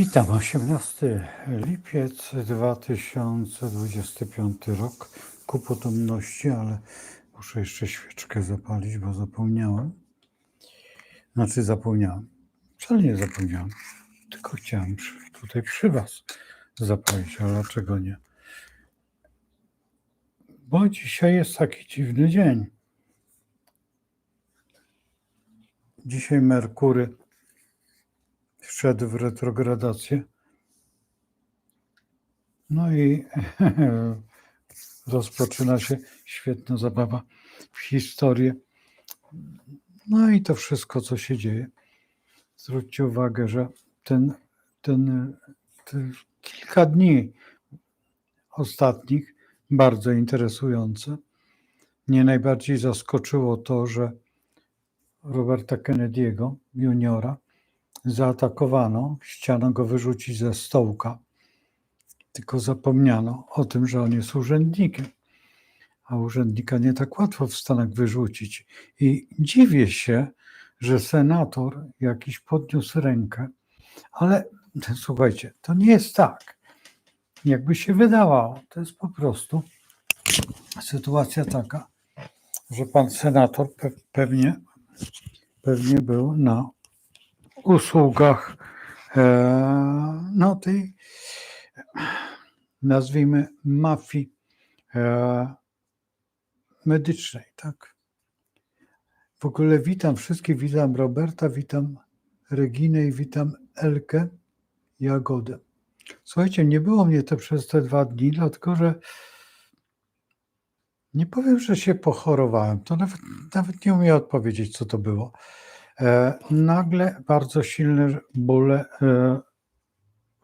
Witam, 18 lipiec 2025 rok. Ku potomności, ale muszę jeszcze świeczkę zapalić, bo zapomniałem. Zapomniałem. Wcale nie zapomniałem, tylko chciałem tutaj przy Was zapalić, ale dlaczego nie? Bo dzisiaj jest taki dziwny dzień. Dzisiaj Merkury wszedł w retrogradację. No i rozpoczyna się świetna zabawa w historię. No i to wszystko, co się dzieje. Zwróćcie uwagę, że te kilka dni ostatnich bardzo interesujące. Mnie najbardziej zaskoczyło to, że Roberta Kennedy'ego juniora zaatakowano, chciano go wyrzucić ze stołka, tylko zapomniano o tym, że on jest urzędnikiem, a urzędnika nie tak łatwo w Stanach wyrzucić. I dziwię się, że senator jakiś podniósł rękę, ale słuchajcie, to nie jest tak, jakby się wydawało. To jest po prostu sytuacja taka, że pan senator pewnie był na usługach tej, nazwijmy, mafii medycznej, tak? W ogóle witam wszystkich, witam Roberta, witam Reginę i witam Elkę Jagodę. Słuchajcie, nie było mnie to przez te 2 dni, dlatego że nie powiem, że się pochorowałem, to nawet nie umiem odpowiedzieć, co to było. Nagle bardzo silne bóle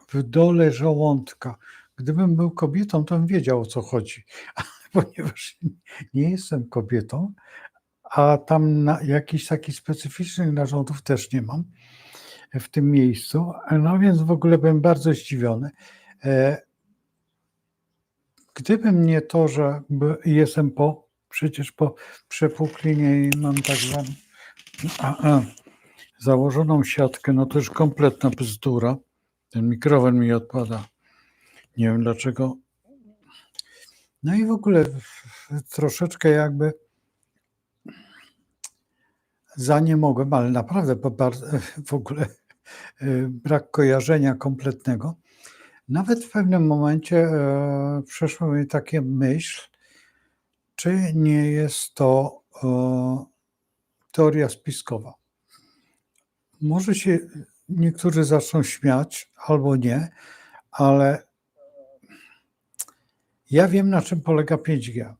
w dole żołądka. Gdybym był kobietą, to bym wiedział, o co chodzi. Ponieważ nie jestem kobietą, a tam jakichś takich specyficznych narządów też nie mam w tym miejscu. No więc w ogóle byłem bardzo zdziwiony. Gdyby nie to, że jestem przecież po przepuklinie i mam tak zwaną założoną siatkę, no to już kompletna bzdura. Ten mikrofon mi odpada. Nie wiem dlaczego. No i w ogóle troszeczkę jakby zaniemogłem, ale naprawdę w ogóle brak kojarzenia kompletnego. Nawet w pewnym momencie przeszła mi taka myśl, czy nie jest to teoria spiskowa. Może się niektórzy zaczną śmiać, albo nie, ale ja wiem, na czym polega 5G.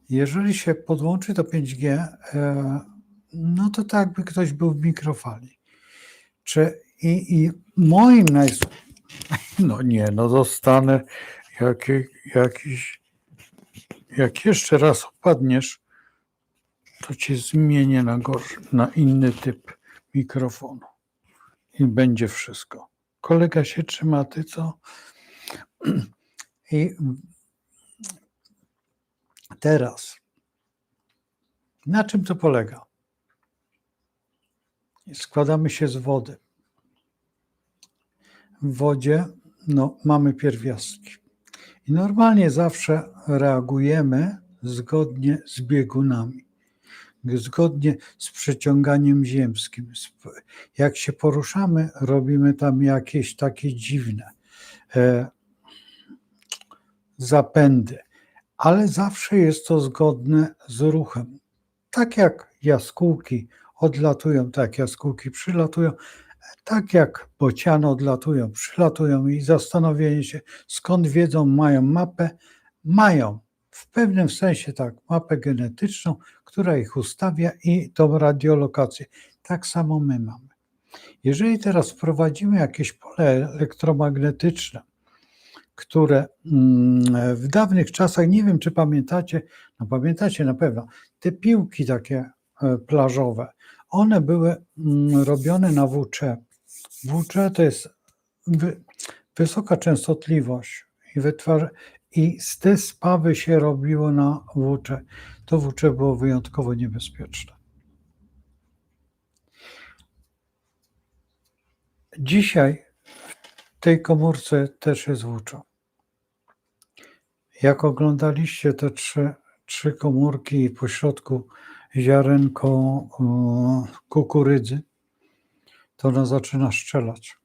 Jeżeli się podłączy do 5G, no to tak jakby ktoś był w mikrofali. Moim dostanę jak jeszcze raz opadniesz, to cię zmienię na inny typ mikrofonu i będzie wszystko. Kolega się trzyma, ty co? I teraz, na czym to polega? Składamy się z wody. W wodzie mamy pierwiastki. I normalnie zawsze reagujemy zgodnie z biegunami, zgodnie z przeciąganiem ziemskim. Jak się poruszamy, robimy tam jakieś takie dziwne zapędy, ale zawsze jest to zgodne z ruchem. Tak jak jaskółki odlatują, tak jak jaskółki przylatują, tak jak bociany odlatują, przylatują i zastanowienie się, skąd wiedzą, mają mapę, mają w pewnym sensie tak mapę genetyczną, która ich ustawia i tą radiolokację. Tak samo my mamy. Jeżeli teraz wprowadzimy jakieś pole elektromagnetyczne, które w dawnych czasach, nie wiem czy pamiętacie, pamiętacie na pewno, te piłki takie plażowe, one były robione na WC. WC to jest wysoka częstotliwość i z te spawy się robiło na WC. To WC było wyjątkowo niebezpieczne. Dzisiaj w tej komórce też jest włócza. Jak oglądaliście te trzy komórki i po środku ziarenko kukurydzy, to ona zaczyna strzelać,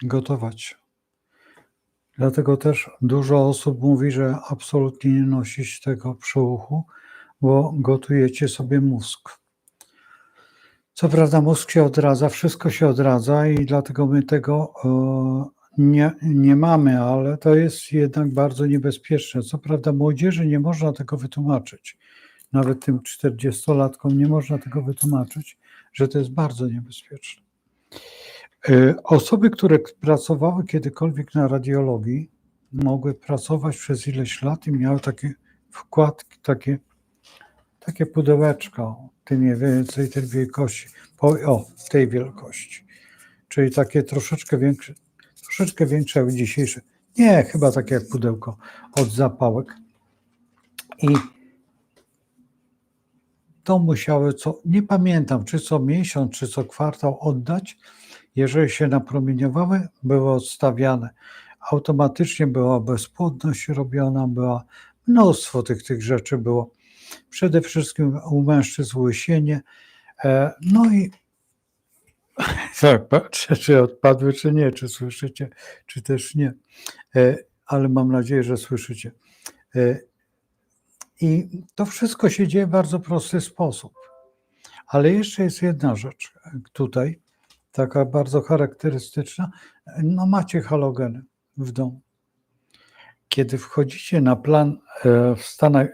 gotować się. Dlatego też dużo osób mówi, że absolutnie nie nosić tego przy uchu, bo gotujecie sobie mózg. Co prawda mózg się odradza, wszystko się odradza i dlatego my tego nie mamy, ale to jest jednak bardzo niebezpieczne. Co prawda młodzieży nie można tego wytłumaczyć. Nawet tym 40-latkom nie można tego wytłumaczyć, że to jest bardzo niebezpieczne. Osoby, które pracowały kiedykolwiek na radiologii, mogły pracować przez ileś lat i miały takie wkładki, takie pudełeczko, tym mniej więcej tej wielkości, tej wielkości, czyli takie troszeczkę większe jak dzisiejsze. Nie, chyba takie jak pudełko od zapałek. I to musiały nie pamiętam, czy co miesiąc, czy co kwartał oddać. Jeżeli się napromieniowały, były odstawiane. Automatycznie była bezpłodność robiona, była mnóstwo tych rzeczy było. Przede wszystkim u mężczyzn łysienie. No i tak, patrzę, czy odpadły, czy nie, czy słyszycie, czy też nie. Ale mam nadzieję, że słyszycie. I to wszystko się dzieje w bardzo prosty sposób. Ale jeszcze jest jedna rzecz tutaj, taka bardzo charakterystyczna. No macie halogeny w domu. Kiedy wchodzicie na plan w Stanach,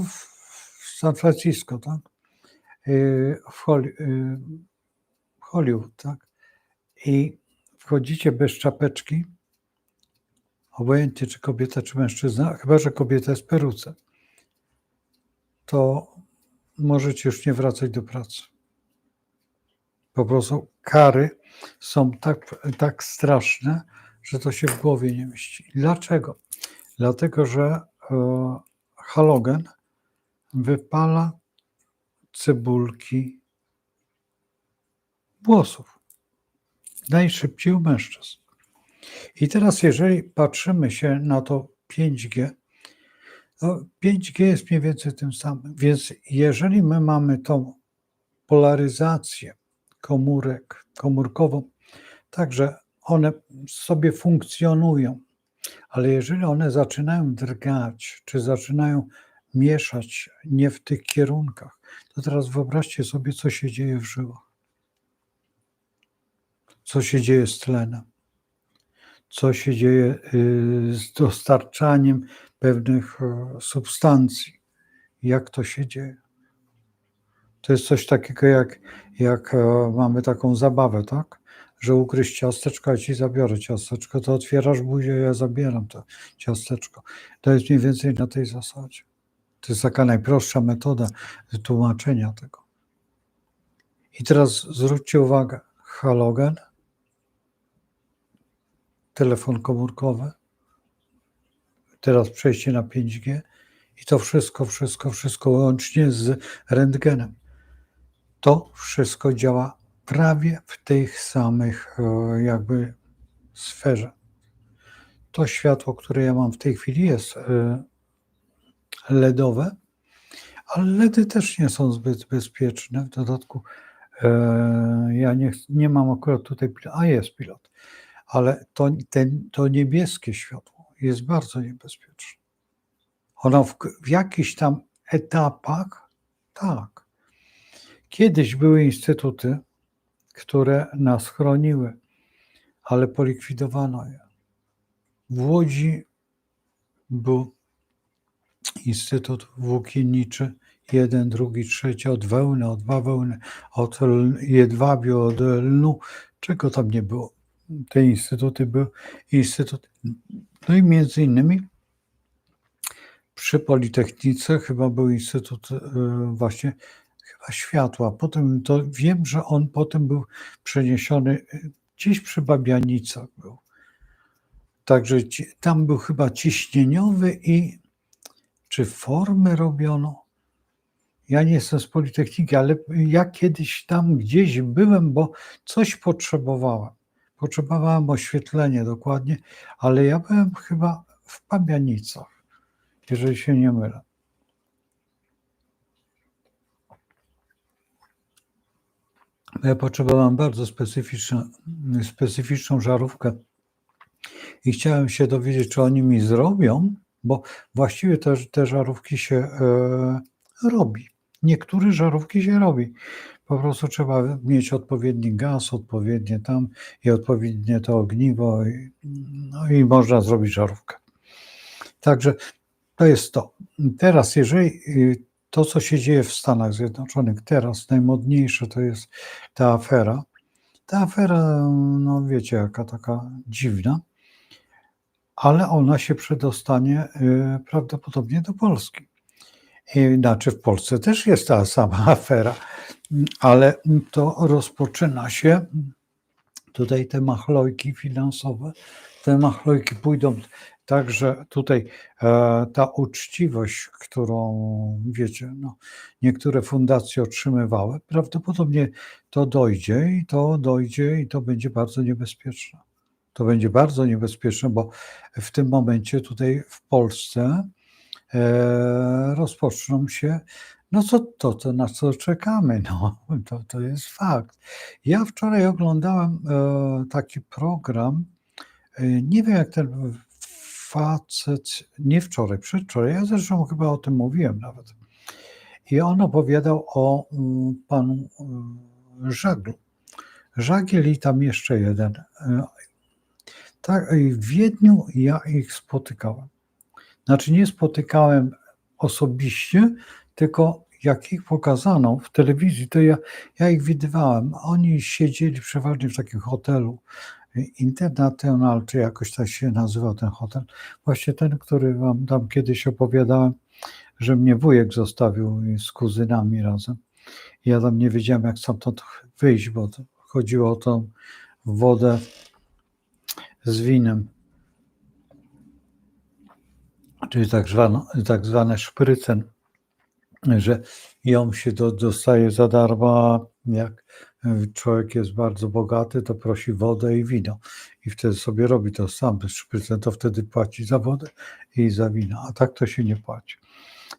w San Francisco, tak? W Hollywood, tak? I wchodzicie bez czapeczki, obojętnie czy kobieta, czy mężczyzna, chyba że kobieta jest w peruce, to możecie już nie wracać do pracy. Po prostu kary są tak straszne, że to się w głowie nie mieści. Dlaczego? Dlatego, że halogen wypala cebulki włosów najszybciej u mężczyzn. I teraz jeżeli patrzymy się na to 5G, to 5G jest mniej więcej tym samym. Więc jeżeli my mamy tą polaryzację komórkową, także one sobie funkcjonują, ale jeżeli one zaczynają drgać, czy zaczynają mieszać nie w tych kierunkach, to teraz wyobraźcie sobie, co się dzieje w żyłach. Co się dzieje z tlenem. Co się dzieje z dostarczaniem pewnych substancji. Jak to się dzieje. To jest coś takiego, jak mamy taką zabawę, tak? Że ugryźć ciasteczko, a ci zabiorę ciasteczko, to otwierasz buzię, ja zabieram to ciasteczko. To jest mniej więcej na tej zasadzie. To jest taka najprostsza metoda wytłumaczenia tego. I teraz zwróćcie uwagę, halogen, telefon komórkowy, teraz przejście na 5G i to wszystko łącznie z rentgenem. To wszystko działa prawie w tych samych jakby sferze. To światło, które ja mam w tej chwili jest LEDowe, ale LEDy też nie są zbyt bezpieczne. W dodatku ja nie mam akurat tutaj jest pilot, ale to niebieskie światło jest bardzo niebezpieczne. Ono w jakichś tam etapach, tak. Kiedyś były instytuty, które nas chroniły, ale polikwidowano je. W Łodzi był Instytut Włókienniczy, 1, 2, 3, od wełny, od bawełny, od jedwabiu, od lnu, czego tam nie było. Te instytuty były, no i między innymi przy Politechnice chyba był Instytut właśnie chyba światła. Potem to wiem, że on potem był przeniesiony gdzieś przy Babianicach był. Także tam był chyba ciśnieniowy i czy formy robiono? Ja nie jestem z Politechniki, ale ja kiedyś tam gdzieś byłem, bo coś potrzebowałem. Potrzebowałem oświetlenia dokładnie, ale ja byłem chyba w Pabianicach, jeżeli się nie mylę. Ja potrzebowałem bardzo specyficzną żarówkę i chciałem się dowiedzieć, czy oni mi zrobią, bo właściwie te żarówki się robi. Niektóre żarówki się robi. Po prostu trzeba mieć odpowiedni gaz, odpowiednie tam i odpowiednie to ogniwo no i można zrobić żarówkę. Także to jest to. Teraz, jeżeli to, co się dzieje w Stanach Zjednoczonych teraz, najmodniejsze to jest ta afera. Ta afera, no wiecie, jaka taka dziwna, ale ona się przedostanie prawdopodobnie do Polski. Znaczy w Polsce też jest ta sama afera, ale to rozpoczyna się, tutaj te machlojki finansowe, te machlojki pójdą także tutaj ta uczciwość, którą wiecie, no, niektóre fundacje otrzymywały, prawdopodobnie to dojdzie i to będzie bardzo niebezpieczne. To będzie bardzo niebezpieczne, bo w tym momencie tutaj w Polsce rozpoczną się, no to na co czekamy, no, to jest fakt. Ja wczoraj oglądałem taki program, nie wiem jak ten facet, nie wczoraj, przedwczoraj, ja zresztą chyba o tym mówiłem nawet. I on opowiadał o panu Żaglu. Żagiel i tam jeszcze jeden. Tak, w Wiedniu ja ich spotykałem. Znaczy nie spotykałem osobiście, tylko jak ich pokazano w telewizji, to ja ich widywałem. Oni siedzieli przeważnie w takim hotelu International, czy jakoś tak się nazywał ten hotel. Właśnie ten, który wam tam kiedyś opowiadałem, że mnie wujek zostawił z kuzynami razem. Ja tam nie wiedziałem, jak stamtąd wyjść, bo to chodziło o tą wodę z winem, czyli tak zwane szprycen, że ją się dostaje za darmo, jak człowiek jest bardzo bogaty, to prosi wodę i wino i wtedy sobie robi to sam bez szprycen, to wtedy płaci za wodę i za wino, a tak to się nie płaci.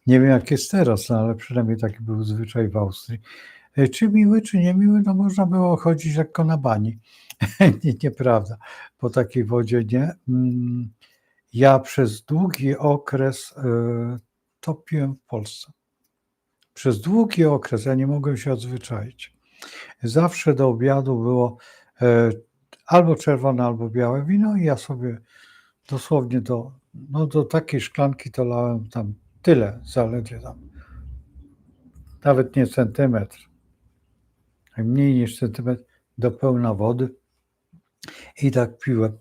Nie wiem jak jest teraz, no ale przynajmniej taki był zwyczaj w Austrii. Czy miły, czy niemiły, no można było chodzić lekko na bani. Nieprawda, po takiej wodzie nie. Ja przez długi okres topiłem w Polsce. Przez długi okres ja nie mogłem się odzwyczaić. Zawsze do obiadu było albo czerwone, albo białe wino i ja sobie dosłownie do takiej szklanki to lałem tam tyle, zaledwie tam. Nawet nie centymetr. Mniej niż centymetr do pełna wody. I tak piłem.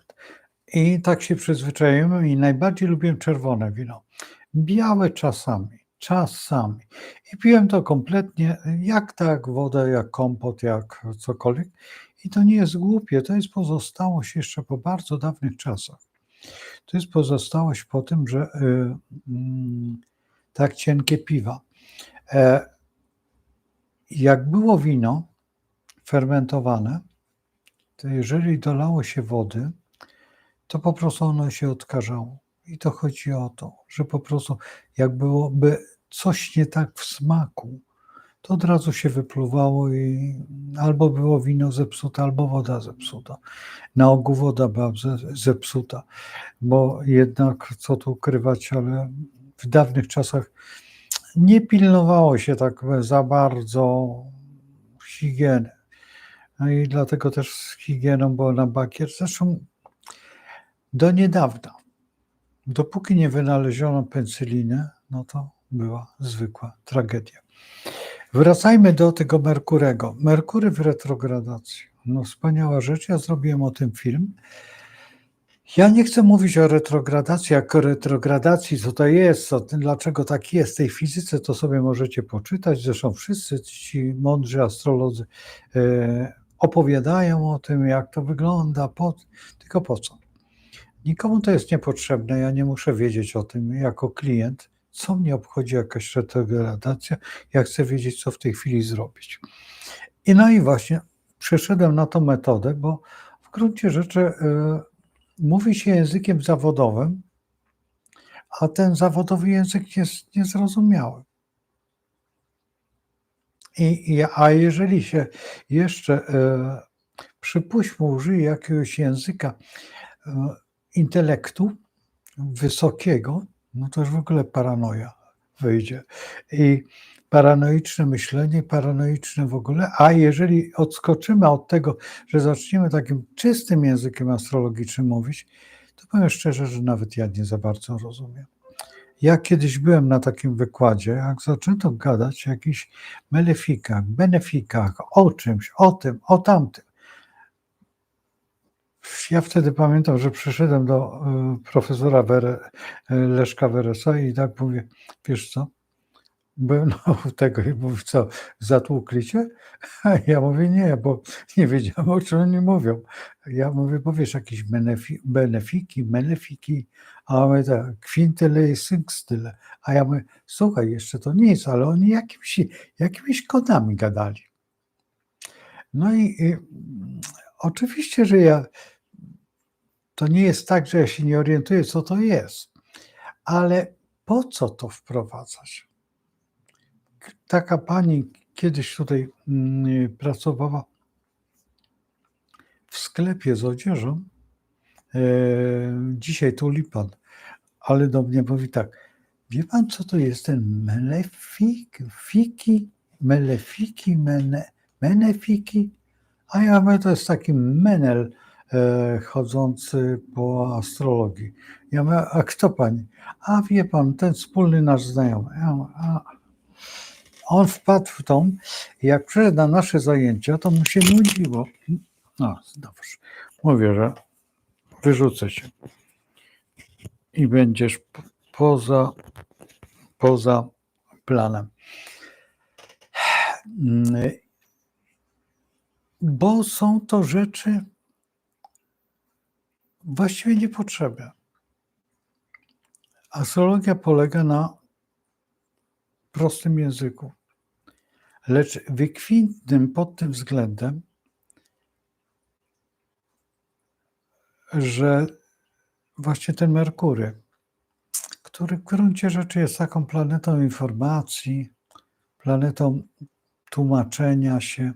I tak się przyzwyczaiłem i najbardziej lubiłem czerwone wino. Białe czasami. I piłem to kompletnie, jak tak wodę, jak kompot, jak cokolwiek. I to nie jest głupie, to jest pozostałość jeszcze po bardzo dawnych czasach. To jest pozostałość po tym, że tak cienkie piwa. Jak było wino fermentowane, to jeżeli dolało się wody, to po prostu ono się odkarzało. I to chodzi o to, że po prostu jak byłoby coś nie tak w smaku, to od razu się wypluwało i albo było wino zepsute, albo woda zepsuta. Na ogół woda była zepsuta, bo jednak co tu ukrywać, ale w dawnych czasach nie pilnowało się tak za bardzo higieny. No i dlatego też z higieną było na bakier. Zresztą do niedawna, dopóki nie wynaleziono penicyliny, no to była zwykła tragedia. Wracajmy do tego Merkurego. Merkury w retrogradacji. No wspaniała rzecz, ja zrobiłem o tym film. Ja nie chcę mówić o retrogradacji, jak o retrogradacji, co to jest, dlaczego tak jest w tej fizyce, to sobie możecie poczytać. Zresztą wszyscy ci mądrzy astrolodzy opowiadają o tym, jak to wygląda, tylko po co? Nikomu to jest niepotrzebne, ja nie muszę wiedzieć o tym jako klient, co mnie obchodzi jakaś retrogradacja, ja chcę wiedzieć, co w tej chwili zrobić. No i właśnie przeszedłem na tą metodę, bo w gruncie rzeczy mówi się językiem zawodowym, a ten zawodowy język jest niezrozumiały. A jeżeli się jeszcze, przypuśćmy, użyje jakiegoś języka intelektu wysokiego, no to już w ogóle paranoja wyjdzie. I paranoiczne myślenie, paranoiczne w ogóle, a jeżeli odskoczymy od tego, że zaczniemy takim czystym językiem astrologicznym mówić, to powiem szczerze, że nawet ja nie za bardzo rozumiem. Ja kiedyś byłem na takim wykładzie, jak zaczęto gadać o jakichś malefikach, benefikach, o czymś, o tym, o tamtym. Ja wtedy pamiętam, że przyszedłem do profesora Leszka Weresa i tak mówię, wiesz co, byłem u tego i mówi, co, zatłukli cię? A ja mówię, nie, bo nie wiedziałem, o czym oni mówią. Ja mówię, bo wiesz, jakieś benefiki, melefiki, a on mówi tak, kwintyle i sykstyle. A ja mówię, słuchaj, jeszcze to nic, ale oni jakimiś kodami gadali. No i oczywiście, że to nie jest tak, że ja się nie orientuję, co to jest, ale po co to wprowadzać? Taka pani kiedyś tutaj pracowała w sklepie z odzieżą, dzisiaj tulipan, ale do mnie mówi tak, wie pan, co to jest ten menefiki? A ja mówię, to jest taki menel chodzący po astrologii. Ja mówię, a kto pani? A wie pan, ten wspólny nasz znajomy. Ja mówię, on wpadł w tą, jak przyszedł na nasze zajęcia, to mu się nudziło. No, dobrze. Mówię, że wyrzucę cię i będziesz poza planem. Bo są to rzeczy właściwie niepotrzebne. Astrologia polega na prostym języku, lecz wykwintnym pod tym względem, że właśnie ten Merkury, który w gruncie rzeczy jest taką planetą informacji, planetą tłumaczenia się,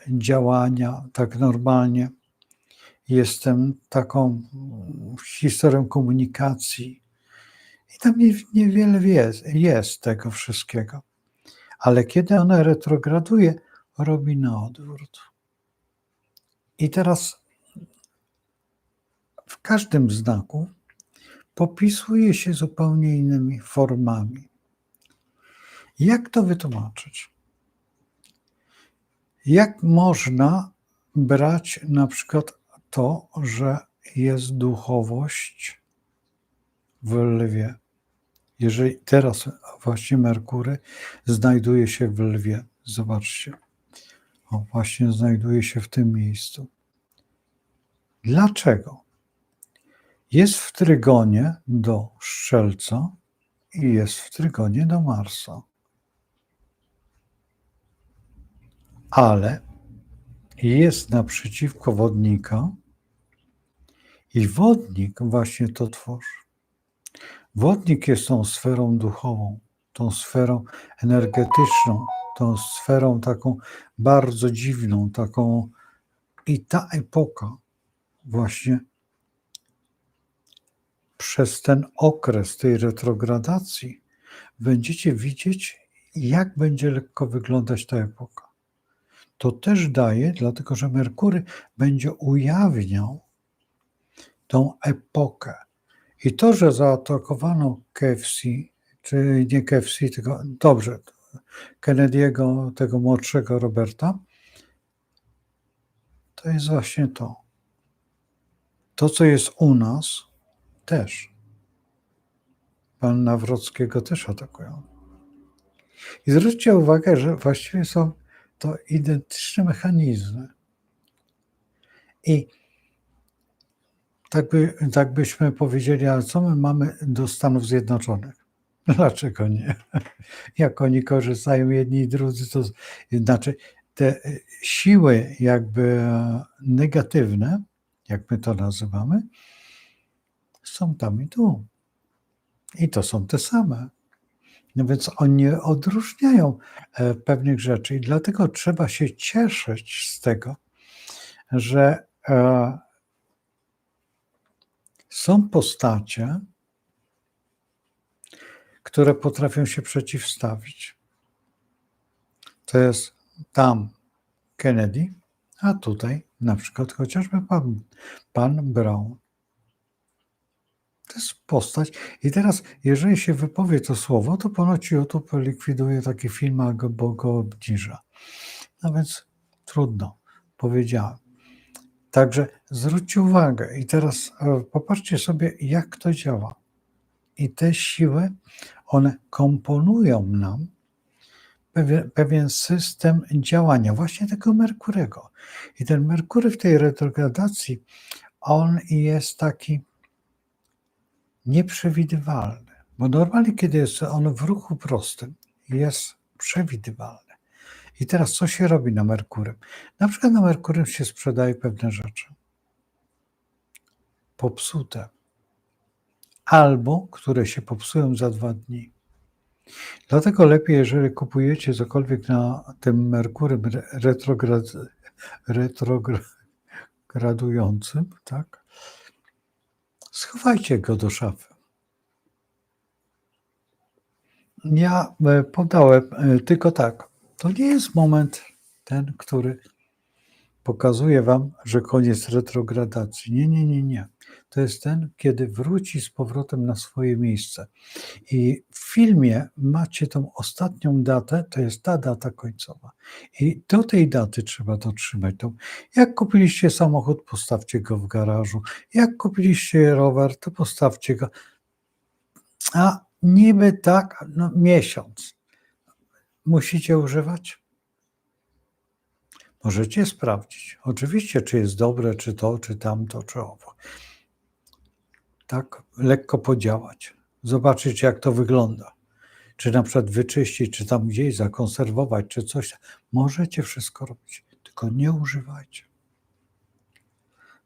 działania tak normalnie. Jestem taką historią komunikacji i tam niewiele jest tego wszystkiego. Ale kiedy ona retrograduje, robi na odwrót. I teraz w każdym znaku popisuje się zupełnie innymi formami. Jak to wytłumaczyć? Jak można brać na przykład to, że jest duchowość w Lwie? Jeżeli teraz właśnie Merkury znajduje się w Lwie, zobaczcie, właśnie znajduje się w tym miejscu. Dlaczego? Jest w trygonie do Strzelca i jest w trygonie do Marsa. Ale jest naprzeciwko Wodnika i Wodnik właśnie to tworzy. Wodnik jest tą sferą duchową, tą sferą energetyczną, tą sferą taką bardzo dziwną, taką i ta epoka właśnie przez ten okres tej retrogradacji będziecie widzieć, jak będzie lekko wyglądać ta epoka. To też daje, dlatego że Merkury będzie ujawniał tą epokę. I to, że zaatakowano KFC, czy nie KFC, tylko dobrze, Kennedy'ego, tego młodszego Roberta, to jest właśnie to. To, co jest u nas, też. Pan Nawrockiego też atakują. I zwróćcie uwagę, że właściwie są to identyczne mechanizmy. I tak byśmy powiedzieli, ale co my mamy do Stanów Zjednoczonych? Dlaczego nie? Jak oni korzystają jedni i drudzy, to znaczy te siły jakby negatywne, jak my to nazywamy, są tam i tu. I to są te same. No więc oni nie odróżniają pewnych rzeczy i dlatego trzeba się cieszyć z tego, że są postacie, które potrafią się przeciwstawić. To jest tam Kennedy, a tutaj na przykład chociażby pan Brown. To jest postać. I teraz, jeżeli się wypowie to słowo, to ponoć YouTube likwiduje taki film, bo go obniża. No więc trudno, powiedziałem. Także zwróćcie uwagę i teraz popatrzcie sobie, jak to działa. I te siły, one komponują nam pewien system działania właśnie tego Merkurego. I ten Merkury w tej retrogradacji, on jest taki nieprzewidywalny, bo normalnie, kiedy jest on w ruchu prostym, jest przewidywalny. I teraz co się robi na Merkurym? Na przykład na Merkurym się sprzedaje pewne rzeczy popsute, albo które się popsują za 2 dni. Dlatego lepiej, jeżeli kupujecie cokolwiek na tym Merkurym retrogradującym, tak? Schowajcie go do szafy. Ja podałem tylko tak. To nie jest moment ten, który pokazuje wam, że koniec retrogradacji. Nie. To jest ten, kiedy wróci z powrotem na swoje miejsce. I w filmie macie tą ostatnią datę, to jest ta data końcowa. I do tej daty trzeba dotrzymać. Jak kupiliście samochód, postawcie go w garażu. Jak kupiliście rower, to postawcie go. A niby tak, miesiąc. Musicie używać? Możecie sprawdzić. Oczywiście, czy jest dobre, czy to, czy tamto, czy owo. Tak, lekko podziałać. Zobaczyć, jak to wygląda. Czy na przykład wyczyścić, czy tam gdzieś zakonserwować, czy coś. Możecie wszystko robić, tylko nie używajcie.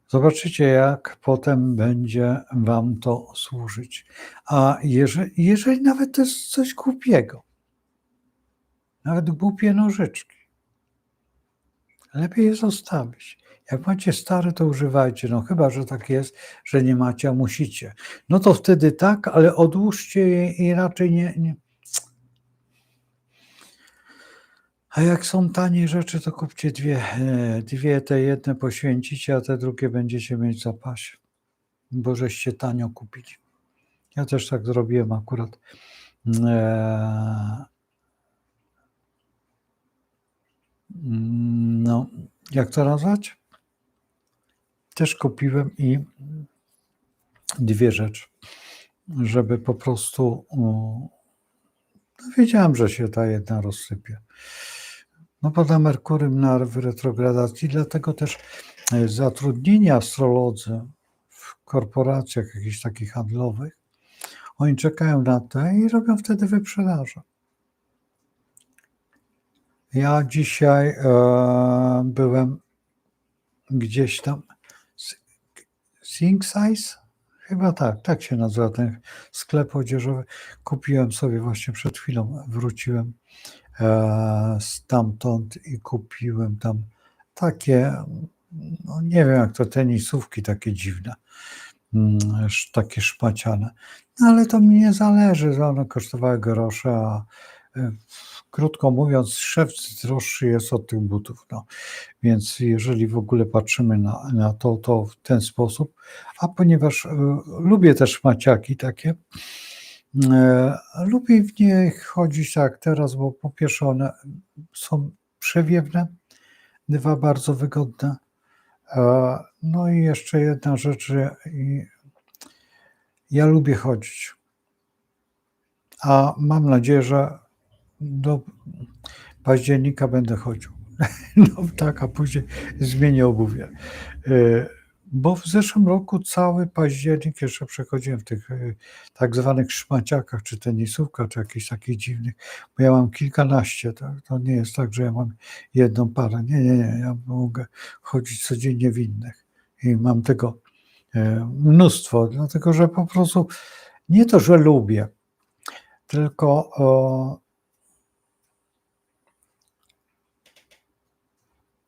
Zobaczycie, jak potem będzie wam to służyć. A jeżeli nawet to jest coś głupiego, nawet głupie nożyczki, lepiej je zostawić. Jak macie stare, to używajcie. Chyba że tak jest, że nie macie, a musicie. No to wtedy tak, ale odłóżcie je i raczej nie. A jak są tanie rzeczy, to kupcie dwie, te jedne poświęcicie, a te drugie będziecie mieć w zapasie, bo żeście tanio kupili. Ja też tak zrobiłem akurat. No, jak to nazwać? Też kupiłem i 2 rzeczy, żeby po prostu wiedziałem, że się ta jedna rozsypie. Bo na Merkurym w retrogradacji, dlatego też zatrudnieni astrolodzy w korporacjach jakichś takich handlowych, oni czekają na to i robią wtedy wyprzedaże. Ja dzisiaj byłem gdzieś tam, Think Size? Chyba tak się nazywa ten sklep odzieżowy. Kupiłem sobie właśnie przed chwilą, wróciłem stamtąd i kupiłem tam takie, nie wiem jak to, tenisówki takie dziwne, takie szmaciane. No ale to mi nie zależy, że one kosztowały grosze, a krótko mówiąc, szewc droższy jest od tych butów. Więc jeżeli w ogóle patrzymy na to w ten sposób, a ponieważ lubię też szmaciaki takie, lubię w nich chodzić tak teraz, bo po pierwsze one są przewiewne, 2 bardzo wygodne. No i jeszcze jedna rzecz, że ja lubię chodzić, a mam nadzieję, że do października będę chodził. Tak, a później zmienię obuwie. Bo w zeszłym roku cały październik jeszcze przechodziłem w tych tak zwanych szmaciakach, czy tenisówkach, czy jakichś takich dziwnych, bo ja mam kilkanaście, to nie jest tak, że ja mam jedną parę. Nie, ja mogę chodzić codziennie w innych i mam tego mnóstwo, dlatego że po prostu nie to, że lubię, tylko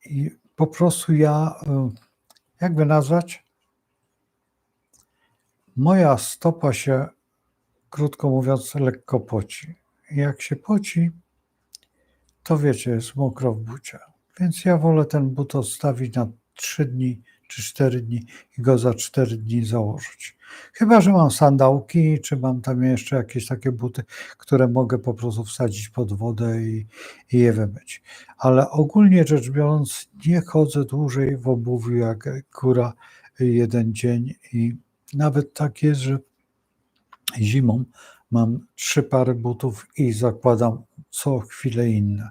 i po prostu ja, jakby nazwać, moja stopa się, krótko mówiąc, lekko poci. I jak się poci, to wiecie, jest mokro w bucie. Więc ja wolę ten but odstawić na 3 dni czy 4 dni i go za 4 dni założyć. Chyba że mam sandałki, czy mam tam jeszcze jakieś takie buty, które mogę po prostu wsadzić pod wodę i je wymyć. Ale ogólnie rzecz biorąc, nie chodzę dłużej w obuwiu jak kura jeden dzień i nawet tak jest, że zimą mam 3 pary butów i zakładam co chwilę inne.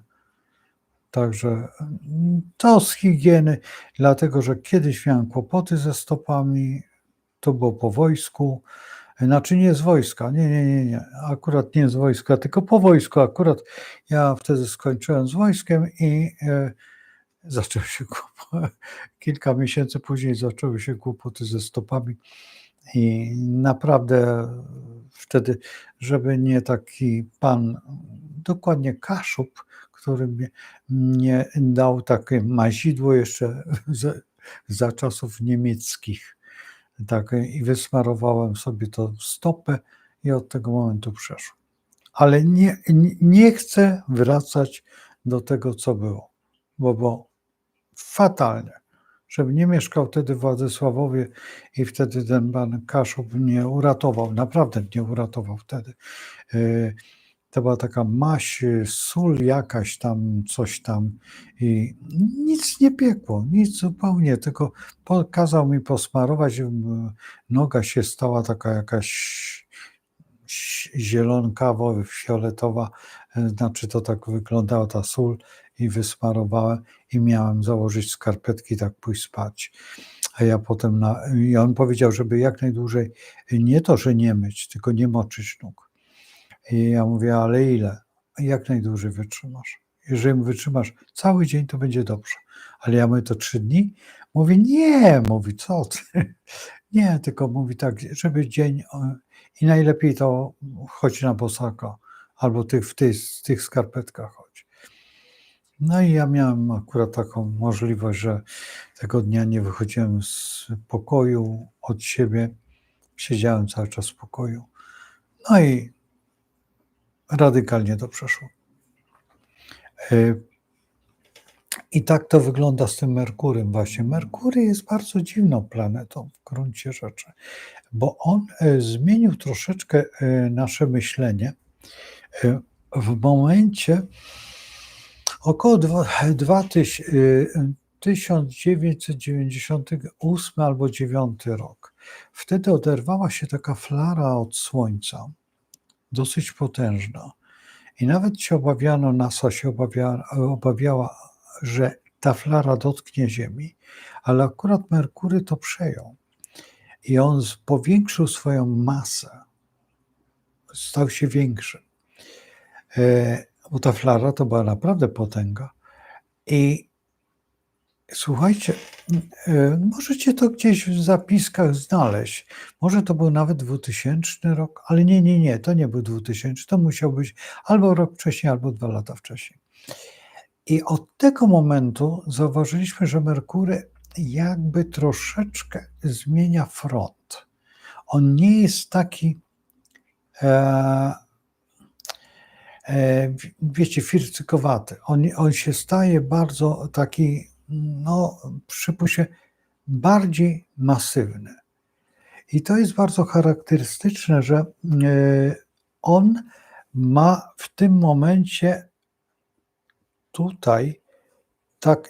Także to z higieny, dlatego że kiedyś miałem kłopoty ze stopami, to było po wojsku, znaczy nie z wojska, nie, akurat nie z wojska, tylko po wojsku akurat. Ja wtedy skończyłem z wojskiem i zaczęły się kilka miesięcy później zaczęły się kłopoty ze stopami i naprawdę wtedy, żeby nie taki pan, dokładnie Kaszub, który mnie dał takie mazidło jeszcze za czasów niemieckich. Tak, i wysmarowałem sobie to w stopę i od tego momentu przeszło. Ale nie chcę wracać do tego, co było, bo było fatalnie. Żebym nie mieszkał wtedy w Władysławowie i wtedy ten pan Kaszub mnie uratował, naprawdę mnie uratował wtedy. To była taka maź, sól jakaś tam, coś tam i nic nie piekło, nic zupełnie, tylko kazał mi posmarować, noga się stała taka jakaś zielonkawo, fioletowa, znaczy to tak wyglądała ta sól i wysmarowałem i miałem założyć skarpetki, tak pójść spać. A ja potem, i on powiedział, żeby jak najdłużej, nie to, że nie myć, tylko nie moczyć nóg. I ja mówię, ale ile? Jak najdłużej wytrzymasz? Jeżeli wytrzymasz cały dzień, to będzie dobrze. Ale ja mówię, to 3 dni? Mówi, nie, mówi, co ty? Nie, tylko mówi tak, żeby dzień i najlepiej to chodź na bosaka, albo w tych skarpetkach chodź. No i ja miałem akurat taką możliwość, że tego dnia nie wychodziłem z pokoju od siebie, siedziałem cały czas w pokoju. No i radykalnie to przeszło. I tak to wygląda z tym Merkurem właśnie. Merkury jest bardzo dziwną planetą w gruncie rzeczy, bo on zmienił troszeczkę nasze myślenie w momencie około 1998 albo 9 rok. Wtedy oderwała się taka flara od Słońca, dosyć potężna. I nawet się obawiano, NASA się obawiała, że ta flara dotknie Ziemi, ale akurat Merkury to przejął. I on powiększył swoją masę, stał się większy. Bo ta flara to była naprawdę potęga. I słuchajcie, możecie to gdzieś w zapiskach znaleźć. Może to był nawet 2000 rok, ale nie, to nie był 2000, to musiał być albo rok wcześniej, albo 2 lata wcześniej. I od tego momentu zauważyliśmy, że Merkury jakby troszeczkę zmienia front. On nie jest taki, wiecie, fircykowaty. On się staje bardzo taki, no przypuśćmy, bardziej masywny. I to jest bardzo charakterystyczne, że on ma w tym momencie tutaj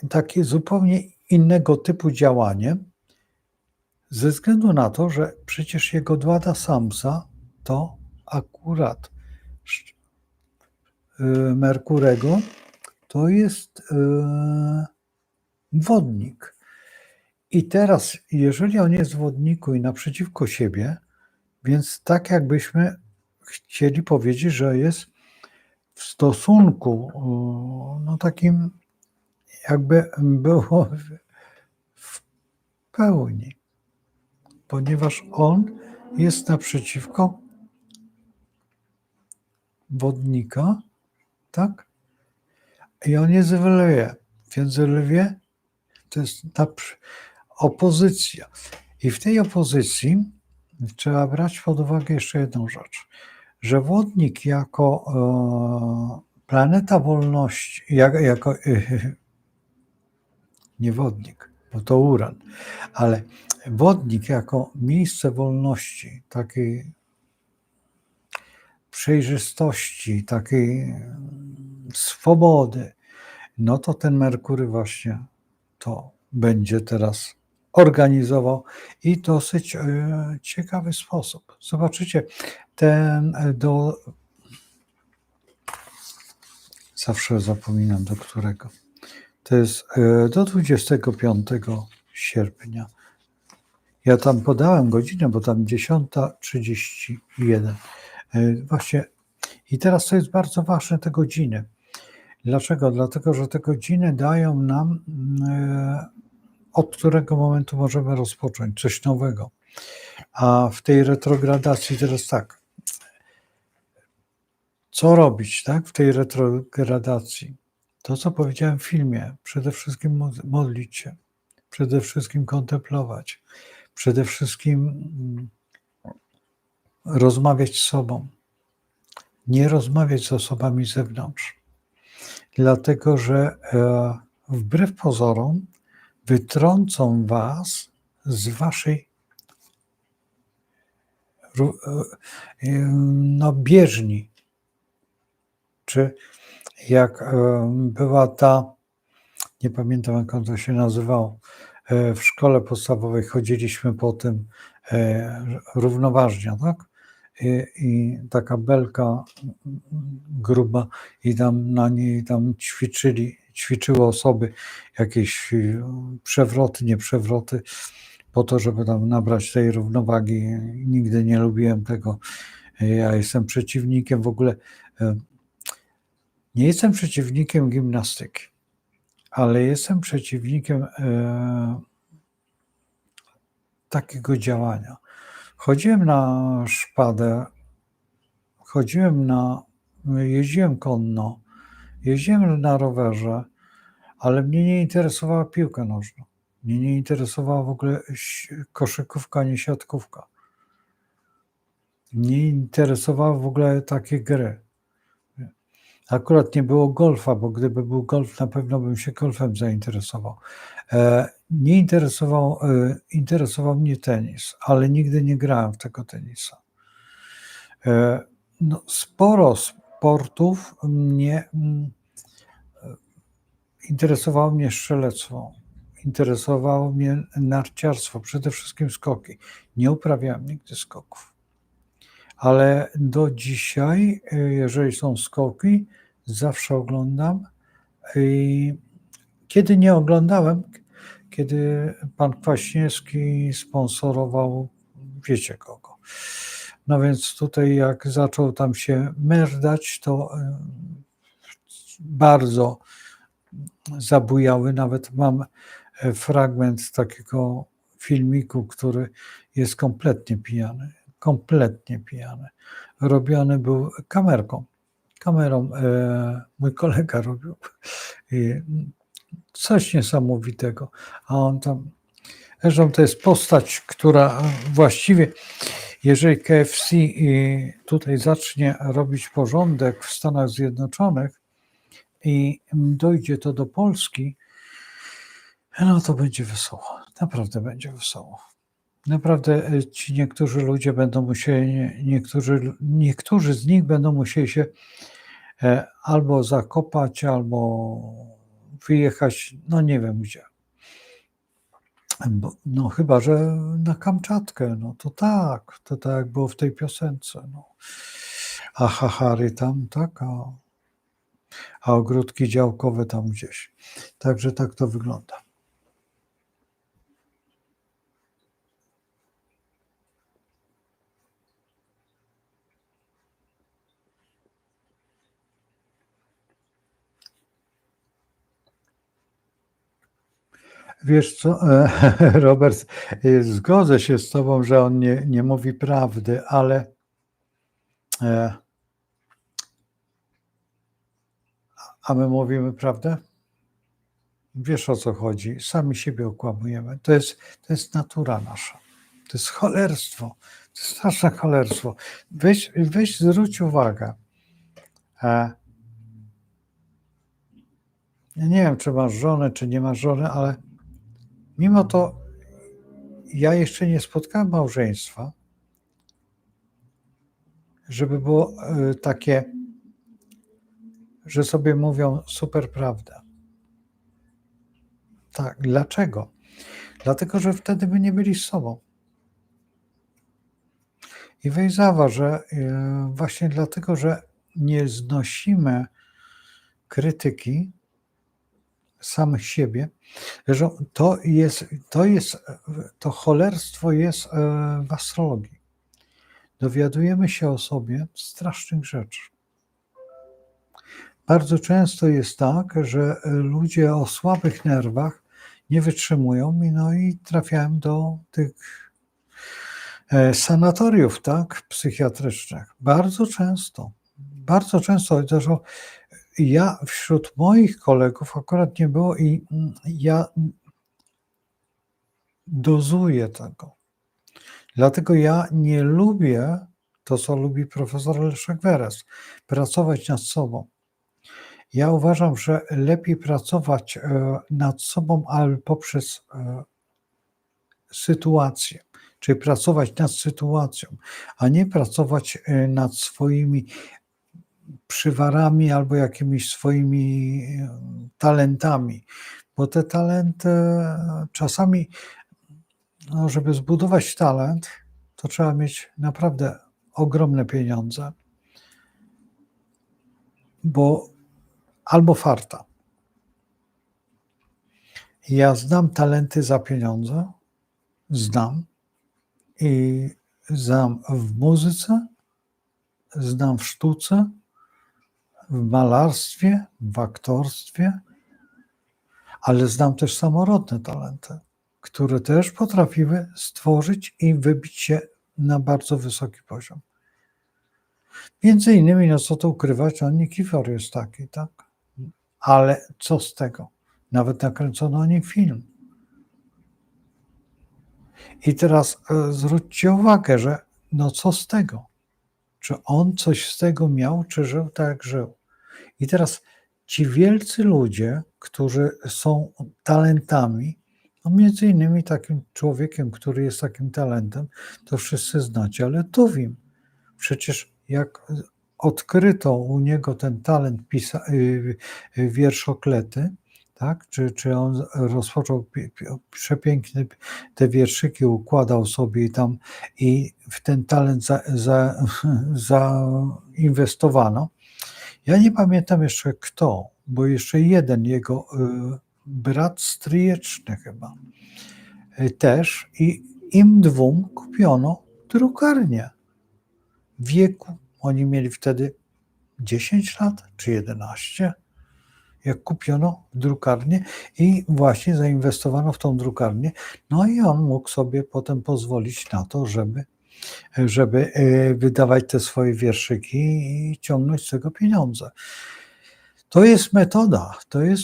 takie zupełnie innego typu działanie, ze względu na to, że przecież jego Dwada Samsa to akurat Merkurego to jest wodnik. I teraz, jeżeli on jest w wodniku i naprzeciwko siebie, więc tak jakbyśmy chcieli powiedzieć, że jest w stosunku, no takim jakby było w pełni, ponieważ on jest naprzeciwko wodnika, tak? I on jest w lwie, więc lwie to jest opozycja. I w tej opozycji trzeba brać pod uwagę jeszcze jedną rzecz, że wodnik jako planeta wolności, jako nie wodnik, bo to uran, ale wodnik jako miejsce wolności, takiej przejrzystości, takiej swobody, no to ten Merkury właśnie to będzie teraz organizował i dosyć ciekawy sposób. Zobaczycie, zawsze zapominam do którego. To jest do 25 sierpnia. Ja tam podałem godzinę, bo tam 10:31. Właśnie. I teraz to jest bardzo ważne, te godziny. Dlaczego? Dlatego, że te godziny dają nam, od którego momentu możemy rozpocząć coś nowego. A w tej retrogradacji teraz tak, co robić, tak, w tej retrogradacji? To, co powiedziałem w filmie, przede wszystkim modlić się, przede wszystkim kontemplować, przede wszystkim rozmawiać z sobą, nie rozmawiać z osobami z zewnątrz, dlatego że wbrew pozorom wytrącą was z waszej bieżni, czy jak była ta, nie pamiętam jak on to się nazywało, w szkole podstawowej chodziliśmy po tym równoważnia, tak? I taka belka gruba i tam na niej tam ćwiczyły osoby jakieś przewroty, nieprzewroty po to, żeby tam nabrać tej równowagi. Nigdy nie lubiłem tego. Ja jestem przeciwnikiem w ogóle, nie jestem przeciwnikiem gimnastyki, ale jestem przeciwnikiem takiego działania. Chodziłem na szpadę, jeździłem konno, jeździłem na rowerze, ale mnie nie interesowała piłka nożna. Mnie nie interesowała w ogóle koszykówka, ani siatkówka. Mnie interesowały w ogóle takie gry. Akurat nie było golfa, bo gdyby był golf, na pewno bym się golfem zainteresował. Nie interesował mnie tenis, ale nigdy nie grałem w tego tenisa. No, sporo sportów interesowało mnie strzelectwo, interesowało mnie narciarstwo, przede wszystkim skoki. Nie uprawiałem nigdy skoków. Ale do dzisiaj, jeżeli są skoki, zawsze oglądam. I kiedy nie oglądałem, kiedy pan Kwaśniewski sponsorował, wiecie kogo. No więc tutaj jak zaczął tam się merdać, to bardzo zabujały. Nawet mam fragment takiego filmiku, który jest kompletnie pijany. Robiony był kamerą mój kolega robił. I coś niesamowitego. A on tam, zresztą to jest postać, która właściwie, jeżeli KFC tutaj zacznie robić porządek w Stanach Zjednoczonych i dojdzie to do Polski, no to będzie wesoło. Naprawdę będzie wesoło. Naprawdę ci niektórzy ludzie będą musieli, niektórzy z nich będą musieli się albo zakopać, albo wyjechać, no nie wiem gdzie. No chyba, że na Kamczatkę, no to tak jak było w tej piosence. No. A Hachary tam, tak, a ogródki działkowe tam gdzieś. Także tak to wygląda. Wiesz co, Robert, zgodzę się z tobą, że on nie mówi prawdy, ale e, a my mówimy prawdę? Wiesz, o co chodzi. Sami siebie okłamujemy. To jest natura nasza. To jest cholerstwo. To jest straszne cholerstwo. Weź zwróć uwagę. Ja nie wiem, czy masz żonę, czy nie masz żony, ale mimo to ja jeszcze nie spotkałem małżeństwa, żeby było takie, że sobie mówią super prawdę. Tak, dlaczego? Dlatego, że wtedy by nie byli z sobą. I weź zauważ, że właśnie dlatego, że nie znosimy krytyki samych siebie, że to cholerstwo jest w astrologii. Dowiadujemy się o sobie strasznych rzeczy. Bardzo często jest tak, że ludzie o słabych nerwach nie wytrzymują i trafiają do tych sanatoriów, tak, psychiatrycznych. Bardzo często. Bardzo często. Zresztą ja wśród moich kolegów akurat nie było i ja dozuję tego. Dlatego ja nie lubię to, co lubi profesor Leszek Weres, pracować nad sobą. Ja uważam, że lepiej pracować nad sobą, ale poprzez sytuację, czyli pracować nad sytuacją, a nie pracować nad swoimi przywarami albo jakimiś swoimi talentami, bo te talenty czasami, żeby zbudować talent, to trzeba mieć naprawdę ogromne pieniądze, bo albo farta. Ja znam talenty za pieniądze, znam i znam w muzyce, znam w sztuce, w malarstwie, w aktorstwie, ale znam też samorodne talenty, które też potrafiły stworzyć i wybić się na bardzo wysoki poziom. Między innymi, co tu ukrywać, Nikifor jest taki, tak? Ale co z tego? Nawet nakręcono o nim film. I teraz zwróćcie uwagę, że co z tego? Czy on coś z tego miał, czy żył tak, jak żył? I teraz ci wielcy ludzie, którzy są talentami, między innymi takim człowiekiem, który jest takim talentem, to wszyscy znacie, ale Tuwim. Przecież jak odkryto u niego ten talent wierszoklety, tak? Czy on rozpoczął przepiękne te wierszyki, układał sobie i w ten talent zainwestowano. Ja nie pamiętam jeszcze kto, bo jeszcze jeden jego brat stryjeczny chyba też i im dwóm kupiono drukarnię. W wieku, oni mieli wtedy 10 lat czy 11, jak kupiono drukarnię i właśnie zainwestowano w tą drukarnię, i on mógł sobie potem pozwolić na to, żeby wydawać te swoje wierszyki i ciągnąć z tego pieniądze. To jest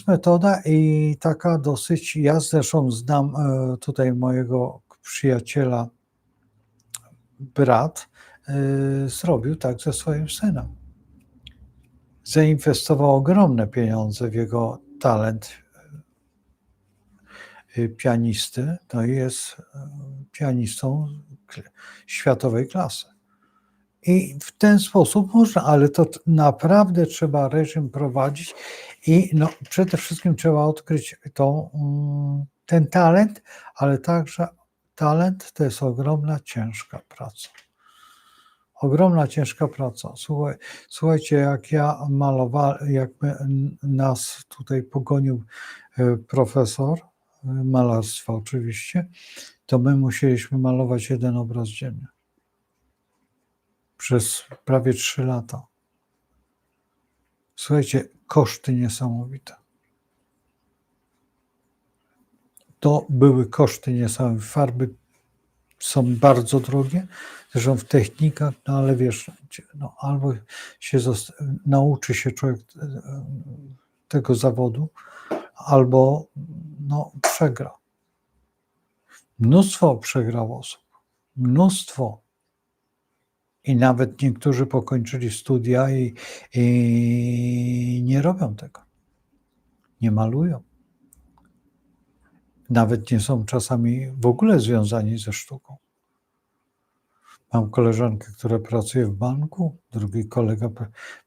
metoda i taka dosyć, ja zresztą znam tutaj mojego przyjaciela, brat zrobił tak ze swoim synem. Zainwestował ogromne pieniądze w jego talent pianisty, jest pianistą światowej klasy. I w ten sposób można, ale to naprawdę trzeba reżim prowadzić i przede wszystkim trzeba odkryć ten talent, ale także talent to jest ogromna, ciężka praca. Ogromna, ciężka praca. Słuchajcie, jak ja malowałem, jak nas tutaj pogonił profesor malarstwa oczywiście, to my musieliśmy malować jeden obraz dziennie. Przez prawie 3 lata. Słuchajcie, koszty niesamowite. to były koszty niesamowite. Farby są bardzo drogie, zresztą w technikach, no ale wiesz, no albo się nauczy się człowiek tego zawodu, albo no, przegra. Mnóstwo przegrało osób. Mnóstwo. I nawet niektórzy pokończyli studia i nie robią tego. Nie malują. Nawet nie są czasami w ogóle związani ze sztuką. Mam koleżankę, która pracuje w banku, drugi kolega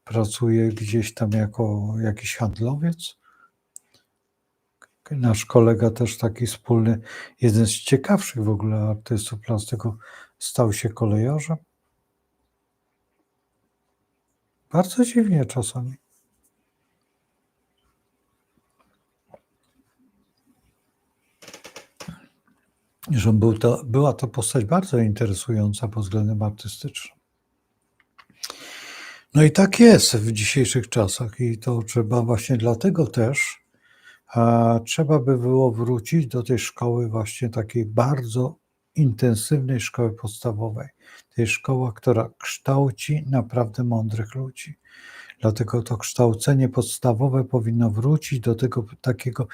pracuje gdzieś tam jako jakiś handlowiec. Nasz kolega też taki wspólny, jeden z ciekawszych w ogóle artystów plastyków, stał się kolejarzem. Bardzo dziwnie czasami. Że była to postać bardzo interesująca pod względem artystycznym. No i tak jest w dzisiejszych czasach i to trzeba właśnie dlatego też trzeba by było wrócić do tej szkoły właśnie takiej bardzo intensywnej szkoły podstawowej. Tej szkoły, która kształci naprawdę mądrych ludzi. Dlatego to kształcenie podstawowe powinno wrócić do tego takiego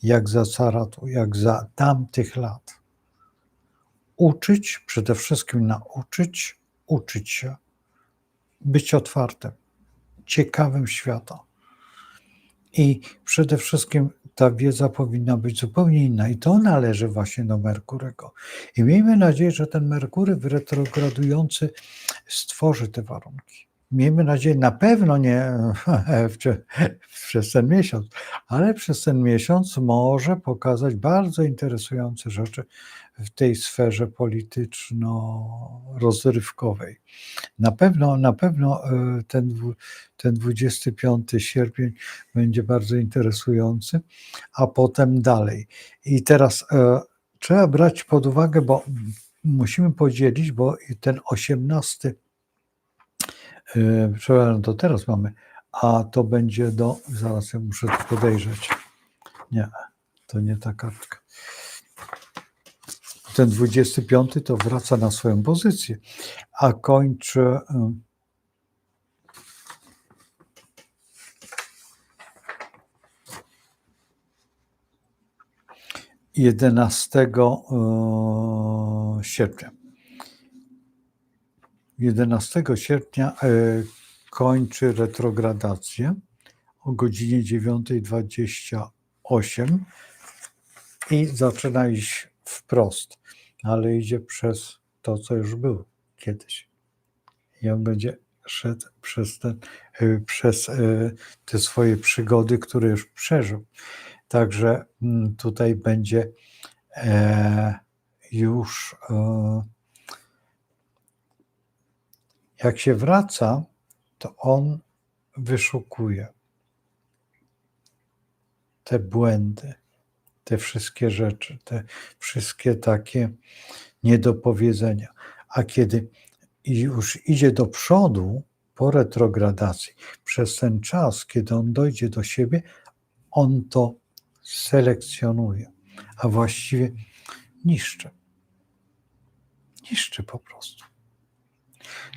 jak za caratu, jak za tamtych lat. Uczyć, przede wszystkim nauczyć, uczyć się, być otwartym, ciekawym świata. I przede wszystkim ta wiedza powinna być zupełnie inna i to należy właśnie do Merkurego. I miejmy nadzieję, że ten Merkury retrogradujący stworzy te warunki. Miejmy nadzieję, na pewno nie przez ten miesiąc, ale przez ten miesiąc może pokazać bardzo interesujące rzeczy w tej sferze polityczno-rozrywkowej. Na pewno ten 25 sierpień będzie bardzo interesujący, a potem dalej. I teraz trzeba brać pod uwagę, bo musimy podzielić, bo ten 18, przepraszam, to teraz mamy, a to będzie zaraz ja muszę to podejrzeć. Nie, to nie ta kartka. Ten 25 to wraca na swoją pozycję, a kończy 11 sierpnia. 11 sierpnia kończy retrogradację o godzinie 9:28 i zaczyna iść wprost, ale idzie przez to, co już było kiedyś. I on będzie szedł przez te swoje przygody, które już przeżył. Także tutaj będzie już jak się wraca, to on wyszukuje te błędy, te wszystkie rzeczy, te wszystkie takie niedopowiedzenia. A kiedy już idzie do przodu po retrogradacji, przez ten czas, kiedy on dojdzie do siebie, on to selekcjonuje, a właściwie niszczy. Niszczy po prostu.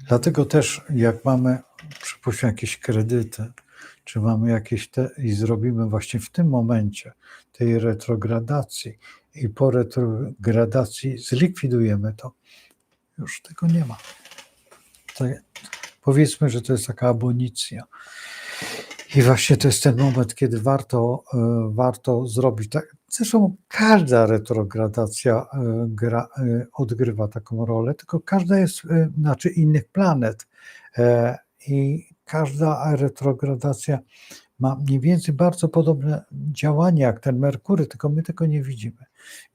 Dlatego też jak mamy, przypuśćmy, jakieś kredyty, czy mamy jakieś i zrobimy właśnie w tym momencie tej retrogradacji i po retrogradacji zlikwidujemy to, już tego nie ma. To, powiedzmy, że to jest taka abolicja. I właśnie to jest ten moment, kiedy warto zrobić tak. Zresztą każda retrogradacja odgrywa taką rolę, tylko każda jest, znaczy innych planet. I każda retrogradacja ma mniej więcej bardzo podobne działanie jak ten Merkury, tylko my tego nie widzimy.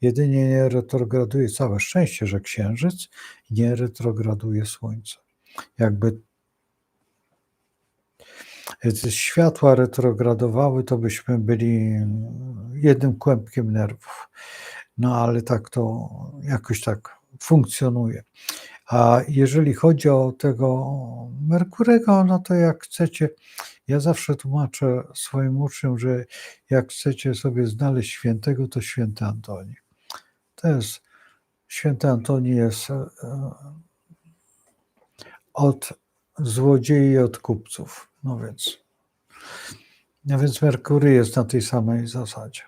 Jedynie nie retrograduje, całe szczęście, że Księżyc, nie retrograduje Słońce. Jakby światła retrogradowały, to byśmy byli jednym kłębkiem nerwów. No ale tak to jakoś tak funkcjonuje. A jeżeli chodzi o tego Merkurego, no to jak chcecie, Ja zawsze tłumaczę swoim uczniom, że jak chcecie sobie znaleźć świętego, to święty Antoni. Święty Antoni jest od złodziei i od kupców. No więc Merkury jest na tej samej zasadzie.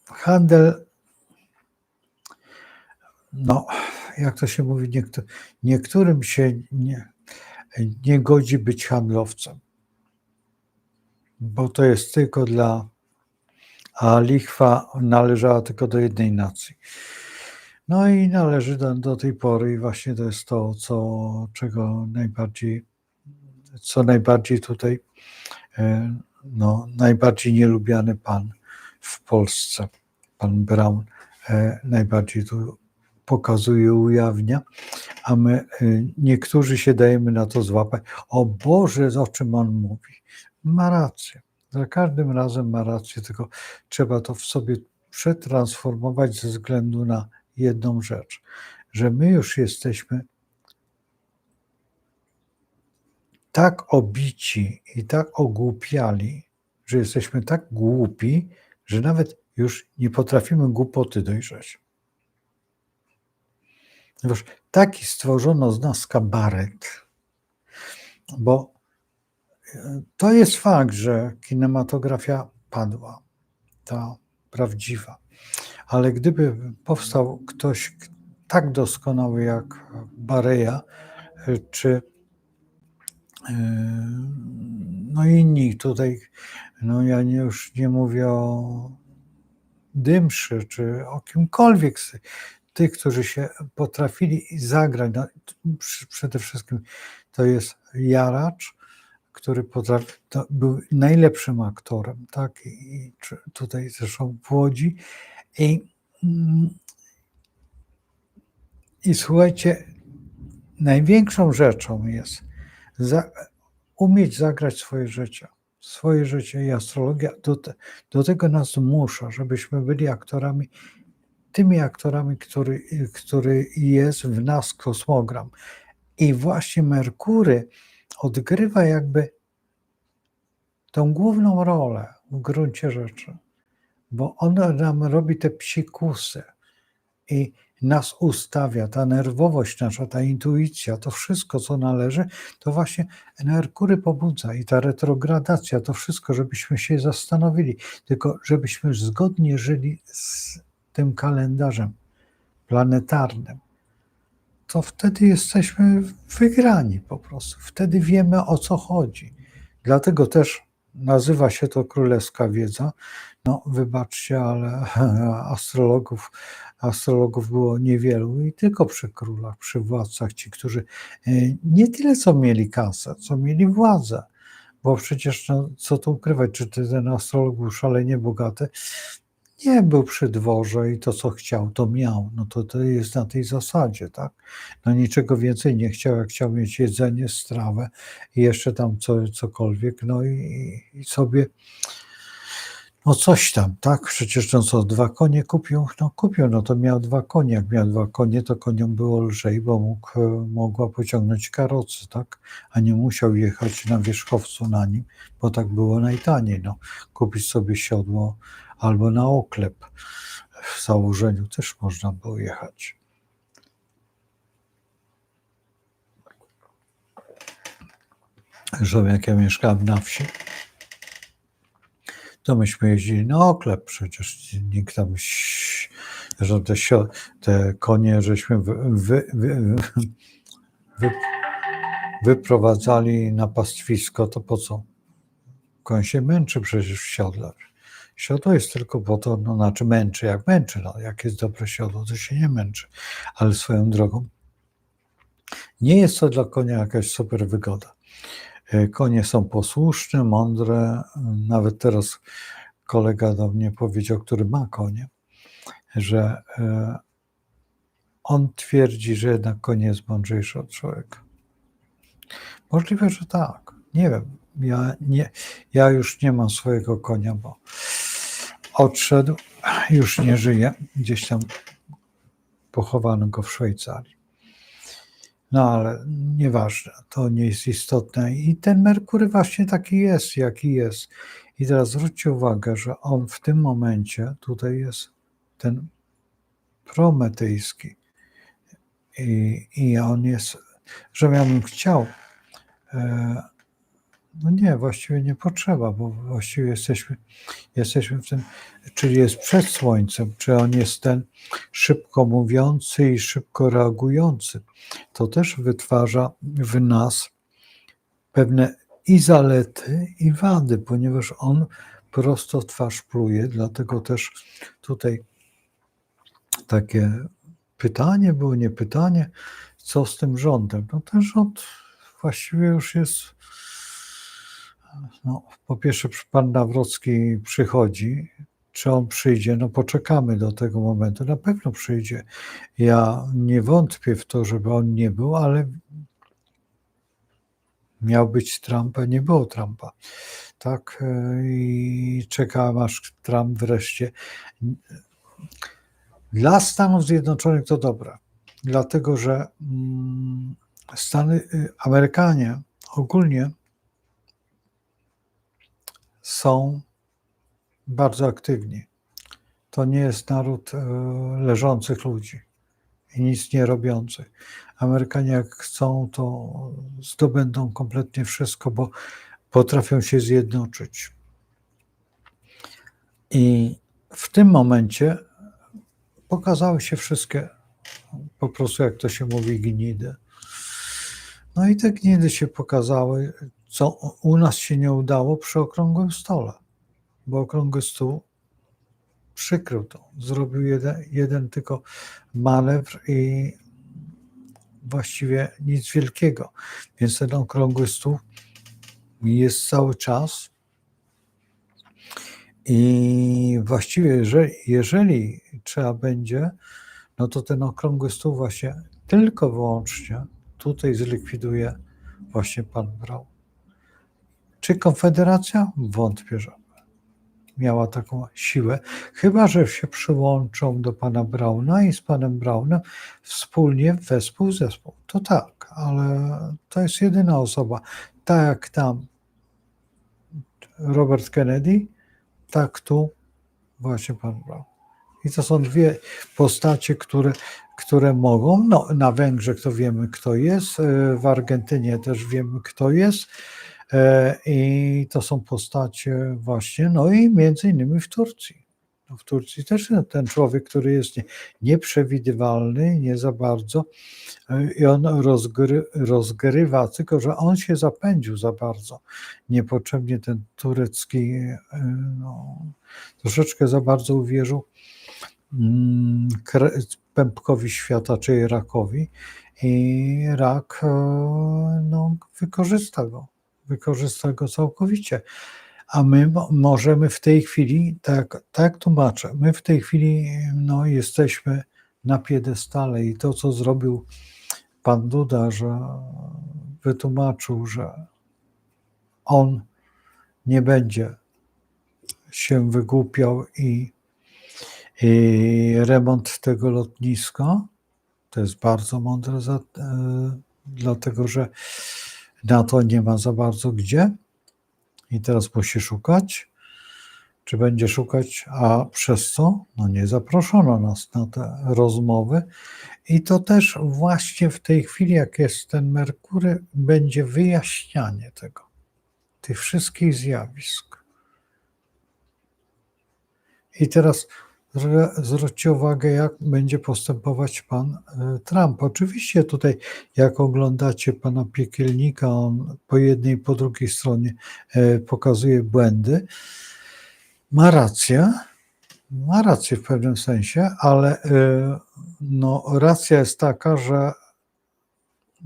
Handel, no jak to się mówi, niektórym się nie godzi być handlowcem, bo to jest tylko a lichwa należała tylko do jednej nacji. No i należy do tej pory i właśnie to jest to, co najbardziej tutaj, no, najbardziej nielubiany pan w Polsce, pan Braun, najbardziej tu pokazuje, ujawnia, a my niektórzy się dajemy na to złapać. O Boże, o czym on mówi. Ma rację. Za każdym razem ma rację, tylko trzeba to w sobie przetransformować ze względu na jedną rzecz, że my już jesteśmy tak obici i tak ogłupiali, że jesteśmy tak głupi, że nawet już nie potrafimy głupoty dojrzeć. Wiesz, taki stworzono z nas kabaret, bo to jest fakt, że kinematografia padła, ta prawdziwa, ale gdyby powstał ktoś tak doskonały jak Bareja, czy no inni tutaj, no ja już nie mówię o Dymszy, czy o kimkolwiek z tych, którzy się potrafili zagrać, no, przede wszystkim to jest Jaracz, który był najlepszym aktorem, tak, i tutaj zresztą w Łodzi. I słuchajcie, największą rzeczą jest umieć zagrać swoje życie i astrologia do tego nas zmusza, żebyśmy byli aktorami, tymi aktorami, który jest w nas kosmogram. I właśnie Merkury odgrywa jakby tą główną rolę w gruncie rzeczy, bo on nam robi te psikusy i nas ustawia, ta nerwowość nasza, ta intuicja, to wszystko, co należy, to właśnie Merkury pobudza i ta retrogradacja, to wszystko, żebyśmy się zastanowili, tylko żebyśmy zgodnie żyli z tym kalendarzem planetarnym, to wtedy jesteśmy wygrani po prostu. Wtedy wiemy, o co chodzi. Dlatego też nazywa się to królewska wiedza. No wybaczcie, ale astrologów było niewielu i tylko przy królach, przy władcach, ci, którzy nie tyle co mieli kasę, co mieli władzę. Bo przecież, no, co tu ukrywać, czy ten astrolog był szalenie bogaty? Nie, był przy dworze i to, co chciał, to miał. No to jest na tej zasadzie, tak? No niczego więcej nie chciał, jak chciał mieć jedzenie, strawę i jeszcze tam cokolwiek, no i sobie, no coś tam, tak? Przecież no co, 2 konie kupił? No kupił, no to miał 2 konie. Jak miał 2 konie, to koniom było lżej, bo mogła pociągnąć karocy, tak? A nie musiał jechać na wierzchowcu na nim, bo tak było najtaniej, no. Kupić sobie siodło albo na oklep. W założeniu też można było jechać. Zresztą jak ja mieszkałem na wsi, to myśmy jeździli na oklep, przecież nikt tam, że te konie żeśmy wyprowadzali na pastwisko, to po co? Koń się męczy przecież w siodle. Siodło jest tylko po to, no znaczy męczy, no jak jest dobre siodło, to się nie męczy, ale swoją drogą nie jest to dla konia jakaś super wygoda. Konie są posłuszne, mądre, nawet teraz kolega do mnie powiedział, który ma konie, że on twierdzi, że jednak koń jest mądrzejszy od człowieka. Możliwe, że tak, nie wiem, ja już nie mam swojego konia, bo odszedł, już nie żyje, gdzieś tam pochowano go w Szwajcarii. No ale nieważne, to nie jest istotne. I ten Merkury właśnie taki jest, jaki jest. I teraz zwróćcie uwagę, że on w tym momencie, tutaj jest ten prometejski. I on jest, że ja bym chciał, no nie, właściwie nie potrzeba, bo właściwie jesteśmy w tym, czyli jest przed Słońcem, czy on jest ten szybko mówiący i szybko reagujący. To też wytwarza w nas pewne i zalety, i wady, ponieważ on prosto w twarz pluje, dlatego też tutaj takie pytanie było, nie pytanie, co z tym rządem? No ten rząd właściwie już jest, no, po pierwsze pan Nawrocki przychodzi, czy on przyjdzie? No poczekamy do tego momentu, na pewno przyjdzie. Ja nie wątpię w to, żeby on nie był, ale miał być Trump, a nie było Trumpa. Tak, i czekałem, aż Trump wreszcie. Dla Stanów Zjednoczonych to dobre, dlatego że Amerykanie ogólnie są bardzo aktywni. To nie jest naród leżących ludzi i nic nie robiących. Amerykanie jak chcą, to zdobędą kompletnie wszystko, bo potrafią się zjednoczyć. I w tym momencie pokazały się wszystkie, po prostu jak to się mówi, gnidy. No i te gnidy się pokazały, co u nas się nie udało przy okrągłym stole, bo okrągły stół przykrył to. Zrobił jeden tylko manewr i właściwie nic wielkiego. Więc ten okrągły stół jest cały czas i właściwie jeżeli trzeba będzie, no to ten okrągły stół właśnie tylko wyłącznie tutaj zlikwiduje właśnie pan Brown. Czy Konfederacja? Wątpię, że miała taką siłę, chyba że się przyłączą do pana Brauna i z panem Braunem wspólnie wespół zespół. To tak, ale to jest jedyna osoba. Tak jak tam Robert Kennedy, tak tu właśnie pan Brown. I to są dwie postacie, które mogą. No, na Węgrzech to wiemy, kto jest, w Argentynie też wiemy, kto jest. I to są postacie właśnie, no i między innymi w Turcji. No w Turcji też ten człowiek, który jest nieprzewidywalny, nie za bardzo, i on rozgrywa, tylko że on się zapędził za bardzo. Niepotrzebnie ten turecki, no, troszeczkę za bardzo uwierzył pępkowi świata, czy Irakowi, i Irak no, wykorzysta go całkowicie. A my możemy w tej chwili, tak tłumaczę, my w tej chwili no, jesteśmy na piedestale i to, co zrobił pan Duda, że wytłumaczył, że on nie będzie się wygłupiał i remont tego lotniska, to jest bardzo mądre, dlatego że na to nie ma za bardzo gdzie i teraz musi szukać, czy będzie szukać, a przez co? No nie zaproszono nas na te rozmowy i to też właśnie w tej chwili, jak jest ten Merkury, będzie wyjaśnianie tych wszystkich zjawisk. I teraz zwróćcie uwagę, jak będzie postępować pan Trump. Oczywiście tutaj, jak oglądacie pana piekielnika, on po jednej i po drugiej stronie pokazuje błędy. Ma rację w pewnym sensie, ale no, racja jest taka, że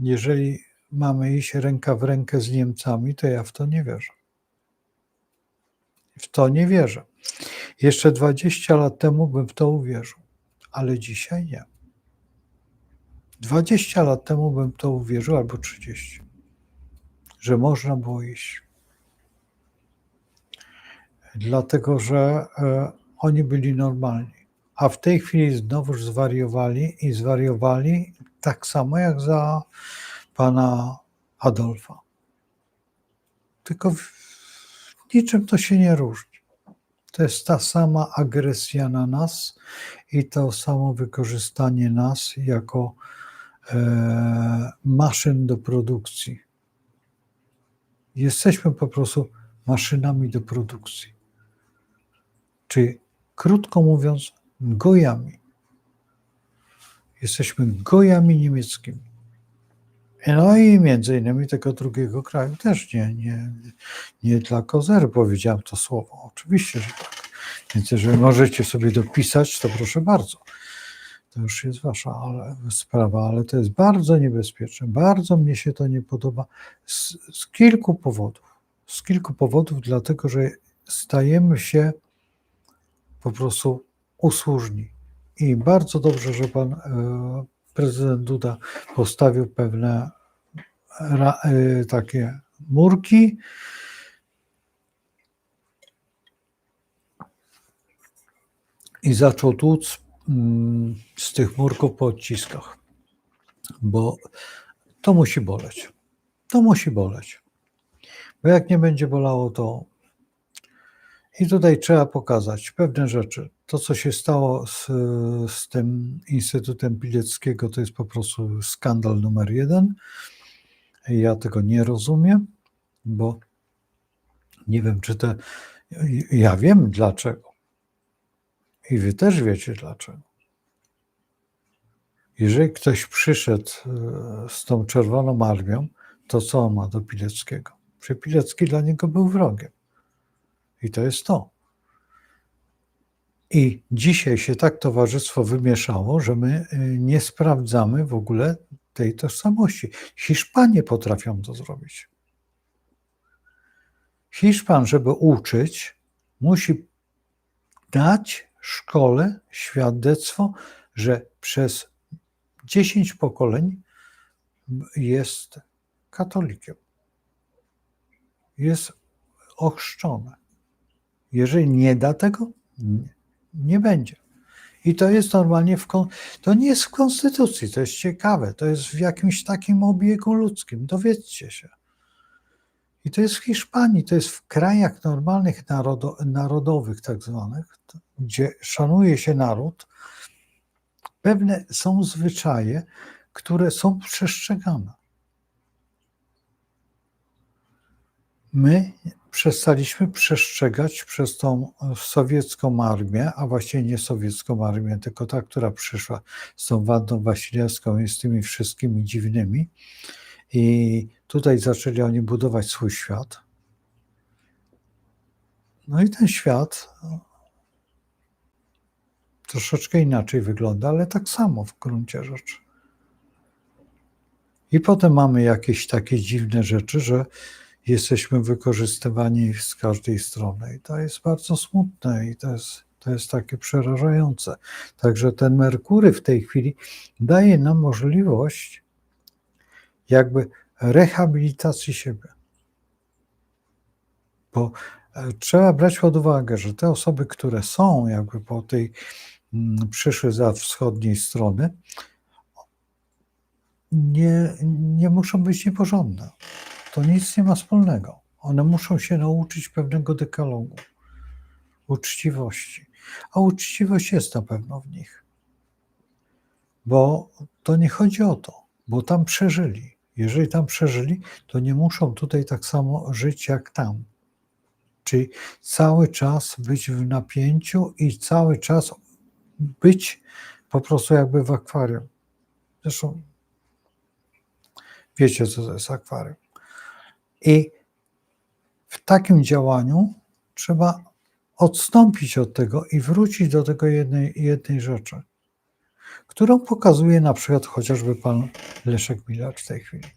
jeżeli mamy iść ręka w rękę z Niemcami, to ja w to nie wierzę. W to nie wierzę. Jeszcze 20 lat temu bym w to uwierzył, ale dzisiaj nie. 20 lat temu bym to uwierzył, albo 30, że można było iść. Dlatego, że oni byli normalni. a w tej chwili znowuż zwariowali tak samo jak za pana Adolfa. Tylko w niczym to się nie różni. To jest ta sama agresja na nas i to samo wykorzystanie nas jako maszyn do produkcji. Jesteśmy po prostu maszynami do produkcji. Czyli krótko mówiąc, gojami. Jesteśmy gojami niemieckimi. No i między innymi tego drugiego kraju też nie dla kozery powiedziałem to słowo. Oczywiście, że tak. Więc jeżeli możecie sobie dopisać, to proszę bardzo. To już jest wasza sprawa, ale to jest bardzo niebezpieczne. Bardzo mnie się to nie podoba z kilku powodów. Z kilku powodów, dlatego że stajemy się po prostu usłużni. I bardzo dobrze, że pan prezydent Duda postawił pewne takie murki. I zaczął tłuc z tych murków po odciskach, bo to musi boleć. To musi boleć. Bo jak nie będzie bolało, to... I tutaj trzeba pokazać pewne rzeczy. To, co się stało z tym Instytutem Pileckiego, to jest po prostu skandal numer 1. Ja tego nie rozumiem, bo nie wiem, czy to... Ja wiem dlaczego. I wy też wiecie dlaczego. Jeżeli ktoś przyszedł z tą Czerwoną Armią, to co on ma do Pileckiego? Przecież Pilecki dla niego był wrogiem. I to jest to. I dzisiaj się tak towarzystwo wymieszało, że my nie sprawdzamy w ogóle tej tożsamości. Hiszpanie potrafią to zrobić. Hiszpan, żeby uczyć, musi dać szkole świadectwo, że przez 10 pokoleń jest katolikiem. Jest ochrzczony. Jeżeli nie da tego, nie będzie. I to jest normalnie to nie jest w konstytucji, to jest ciekawe, to jest w jakimś takim obiegu ludzkim, dowiedzcie się. I to jest w Hiszpanii, to jest w krajach normalnych, narodowych tak zwanych, gdzie szanuje się naród, pewne są zwyczaje, które są przestrzegane. My przestaliśmy przestrzegać przez tą sowiecką armię, a właściwie nie sowiecką armię, tylko ta, która przyszła z tą Wandą Wasilewską i z tymi wszystkimi dziwnymi. I tutaj zaczęli oni budować swój świat. No i ten świat troszeczkę inaczej wygląda, ale tak samo w gruncie rzeczy. I potem mamy jakieś takie dziwne rzeczy, że jesteśmy wykorzystywani z każdej strony i to jest bardzo smutne i to jest takie przerażające. Także ten Merkury w tej chwili daje nam możliwość jakby rehabilitacji siebie. Bo trzeba brać pod uwagę, że te osoby, które są jakby po tej przyszły za wschodniej strony, nie muszą być nieporządne. To nic nie ma wspólnego. One muszą się nauczyć pewnego dekalogu, uczciwości. A uczciwość jest na pewno w nich. Bo to nie chodzi o to, bo tam przeżyli. Jeżeli tam przeżyli, to nie muszą tutaj tak samo żyć jak tam. Czyli cały czas być w napięciu i cały czas być po prostu jakby w akwarium. Zresztą wiecie, co to jest akwarium. I w takim działaniu trzeba odstąpić od tego i wrócić do tego jednej rzeczy, którą pokazuje na przykład chociażby pan Leszek Miller w tej chwili.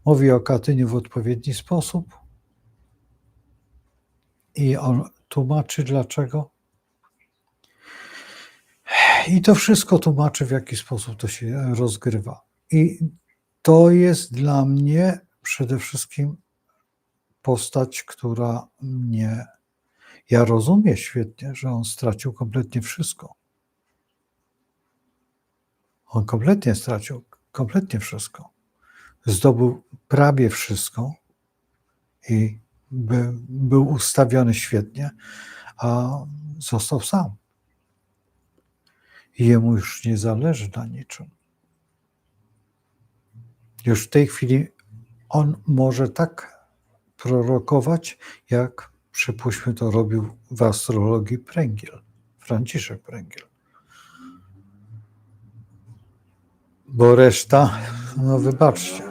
Mówi o Katyniu w odpowiedni sposób i on tłumaczy dlaczego. I to wszystko tłumaczy, w jaki sposób to się rozgrywa. I to jest dla mnie przede wszystkim postać, która mnie... Ja rozumiem świetnie, że on stracił kompletnie wszystko. On kompletnie stracił, kompletnie wszystko. Zdobył prawie wszystko i był ustawiony świetnie, a został sam. I jemu już nie zależy na niczym. Już w tej chwili on może tak prorokować, jak przypuśćmy to robił w astrologii Pręgiel, Franciszek Pręgiel. Bo reszta, no wybaczcie.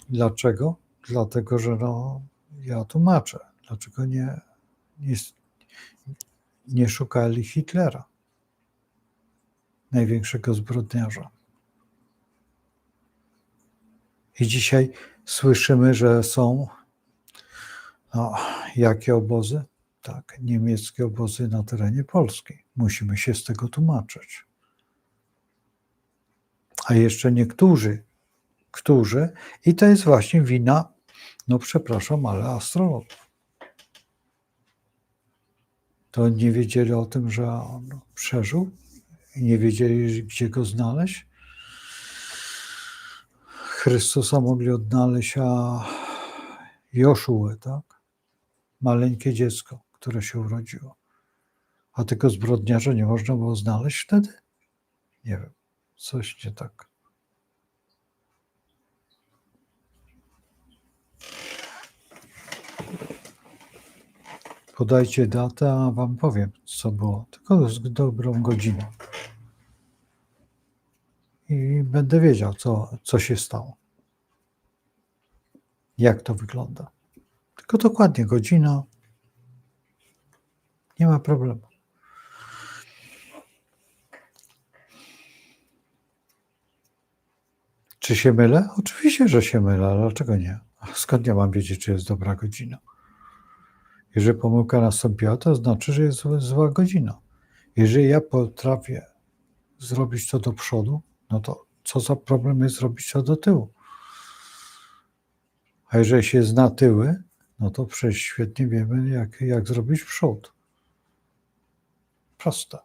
Dlaczego? Dlatego, że ja tłumaczę, dlaczego nie szukali Hitlera, największego zbrodniarza. I dzisiaj słyszymy, że są jakie obozy? Tak, niemieckie obozy na terenie Polski. Musimy się z tego tłumaczyć. A jeszcze niektórzy, i to jest właśnie wina, no przepraszam, ale astrologów. To nie wiedzieli o tym, że on przeżył i nie wiedzieli, gdzie go znaleźć. Chrystusa mogli odnaleźć, a Joszuę, tak? Maleńkie dziecko, które się urodziło. A tego zbrodniarza nie można było znaleźć wtedy? Nie wiem, coś nie tak. Podajcie datę, a wam powiem, co było. Tylko z dobrą godziną. I będę wiedział, co się stało. Jak to wygląda. Tylko dokładnie godzina. Nie ma problemu. Czy się mylę? Oczywiście, że się mylę, ale dlaczego nie? Skąd ja mam wiedzieć, czy jest dobra godzina? Jeżeli pomyłka nastąpiła, to znaczy, że jest zła godzina. Jeżeli ja potrafię zrobić to do przodu, no to co za problem jest zrobić to do tyłu? A jeżeli się zna tyły, no to przecież świetnie wiemy, jak zrobić przód. Proste.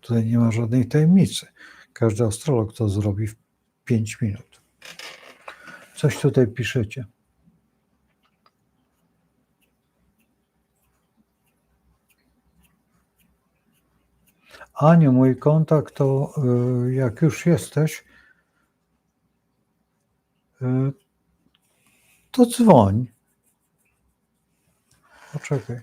Tutaj nie ma żadnej tajemnicy. Każdy astrolog to zrobi w 5 minut. Coś tutaj piszecie. Aniu, mój kontakt to jak już jesteś, to dzwoń. Poczekaj.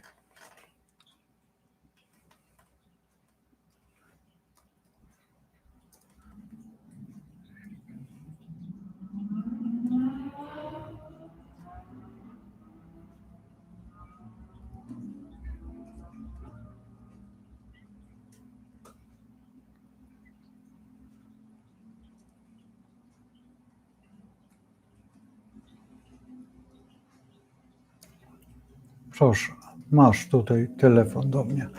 Proszę, masz tutaj telefon do mnie.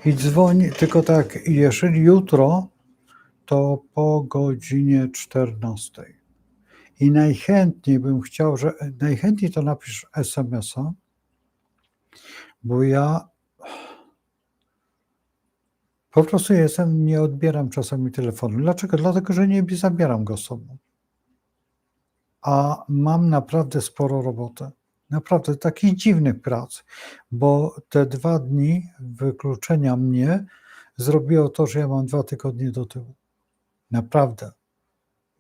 I dzwoń, tylko tak, jeżeli jutro, to po godzinie 14. I najchętniej bym chciał, najchętniej to napisz SMS-a, bo ja po prostu nie odbieram czasami telefonu. Dlaczego? Dlatego, że nie zabieram go z sobą. A mam naprawdę sporo roboty. Naprawdę takich dziwnych prac, bo te 2 dni wykluczenia mnie zrobiło to, że ja mam 2 tygodnie do tyłu. Naprawdę.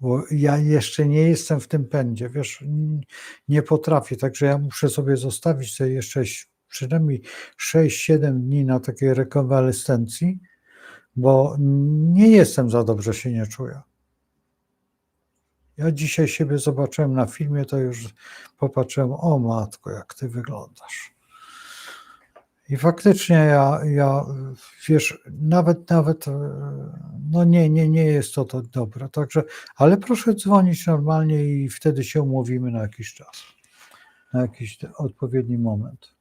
Bo ja jeszcze nie jestem w tym pędzie, wiesz, nie potrafię, także ja muszę sobie zostawić te jeszcze przynajmniej 6-7 dni na takiej rekonwalescencji, bo nie jestem za dobrze, się nie czuję. Ja dzisiaj siebie zobaczyłem na filmie, to już popatrzyłem, o matko, jak ty wyglądasz. I faktycznie ja wiesz, nawet, no nie jest to dobre. Także, ale proszę dzwonić normalnie i wtedy się umówimy na jakiś czas, na jakiś odpowiedni moment.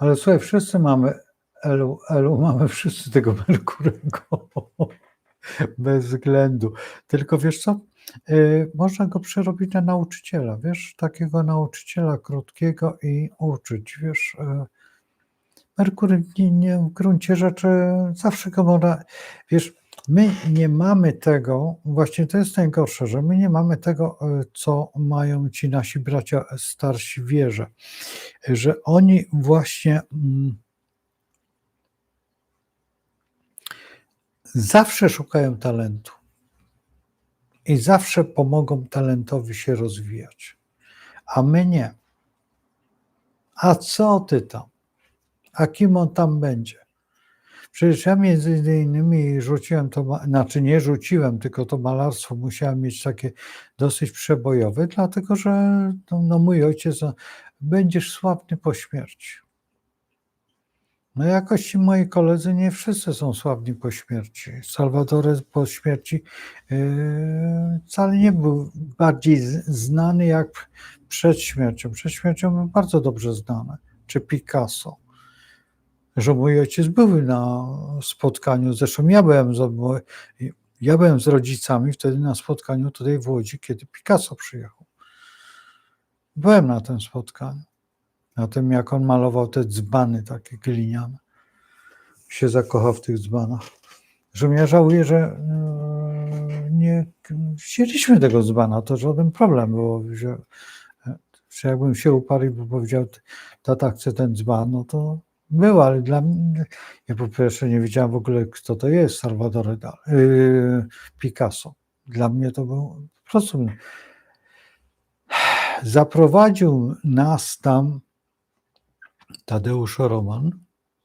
Ale słuchaj, wszyscy mamy Elu, mamy wszyscy tego Merkurego. Bez względu. Tylko wiesz co, można go przerobić na nauczyciela, wiesz, takiego nauczyciela krótkiego i uczyć, wiesz. Merkury w gruncie rzeczy zawsze go można, wiesz, my nie mamy tego, właśnie to jest najgorsze, że my nie mamy tego, co mają ci nasi bracia starsi wieże, że oni właśnie zawsze szukają talentu i zawsze pomogą talentowi się rozwijać, a my nie. A co ty tam? A kim on tam będzie? Przecież ja między innymi rzuciłem to, znaczy nie rzuciłem, tylko to malarstwo musiałem mieć takie dosyć przebojowe, dlatego że no mój ojciec, będziesz sławny po śmierci. No jakoś ci moi koledzy nie wszyscy są sławni po śmierci. Salvador po śmierci wcale nie był bardziej znany jak przed śmiercią. Przed śmiercią był bardzo dobrze znany. Czy Picasso. Że mój ojciec był na spotkaniu, zresztą ja byłem z rodzicami wtedy na spotkaniu tutaj w Łodzi, kiedy Picasso przyjechał. Byłem na tym spotkaniu. Na tym, jak on malował te dzbany takie gliniane. Się zakochał w tych dzbanach. Że ja żałuję, że nie wzięliśmy tego dzbana. To żaden problem było, że jakbym się uparł i powiedział, tata chce ten dzban, no to był, ale dla mnie, ja po pierwsze nie wiedziałem w ogóle, kto to jest Salvador Picasso. Dla mnie to był po prostu. Zaprowadził nas tam Tadeusz Roman,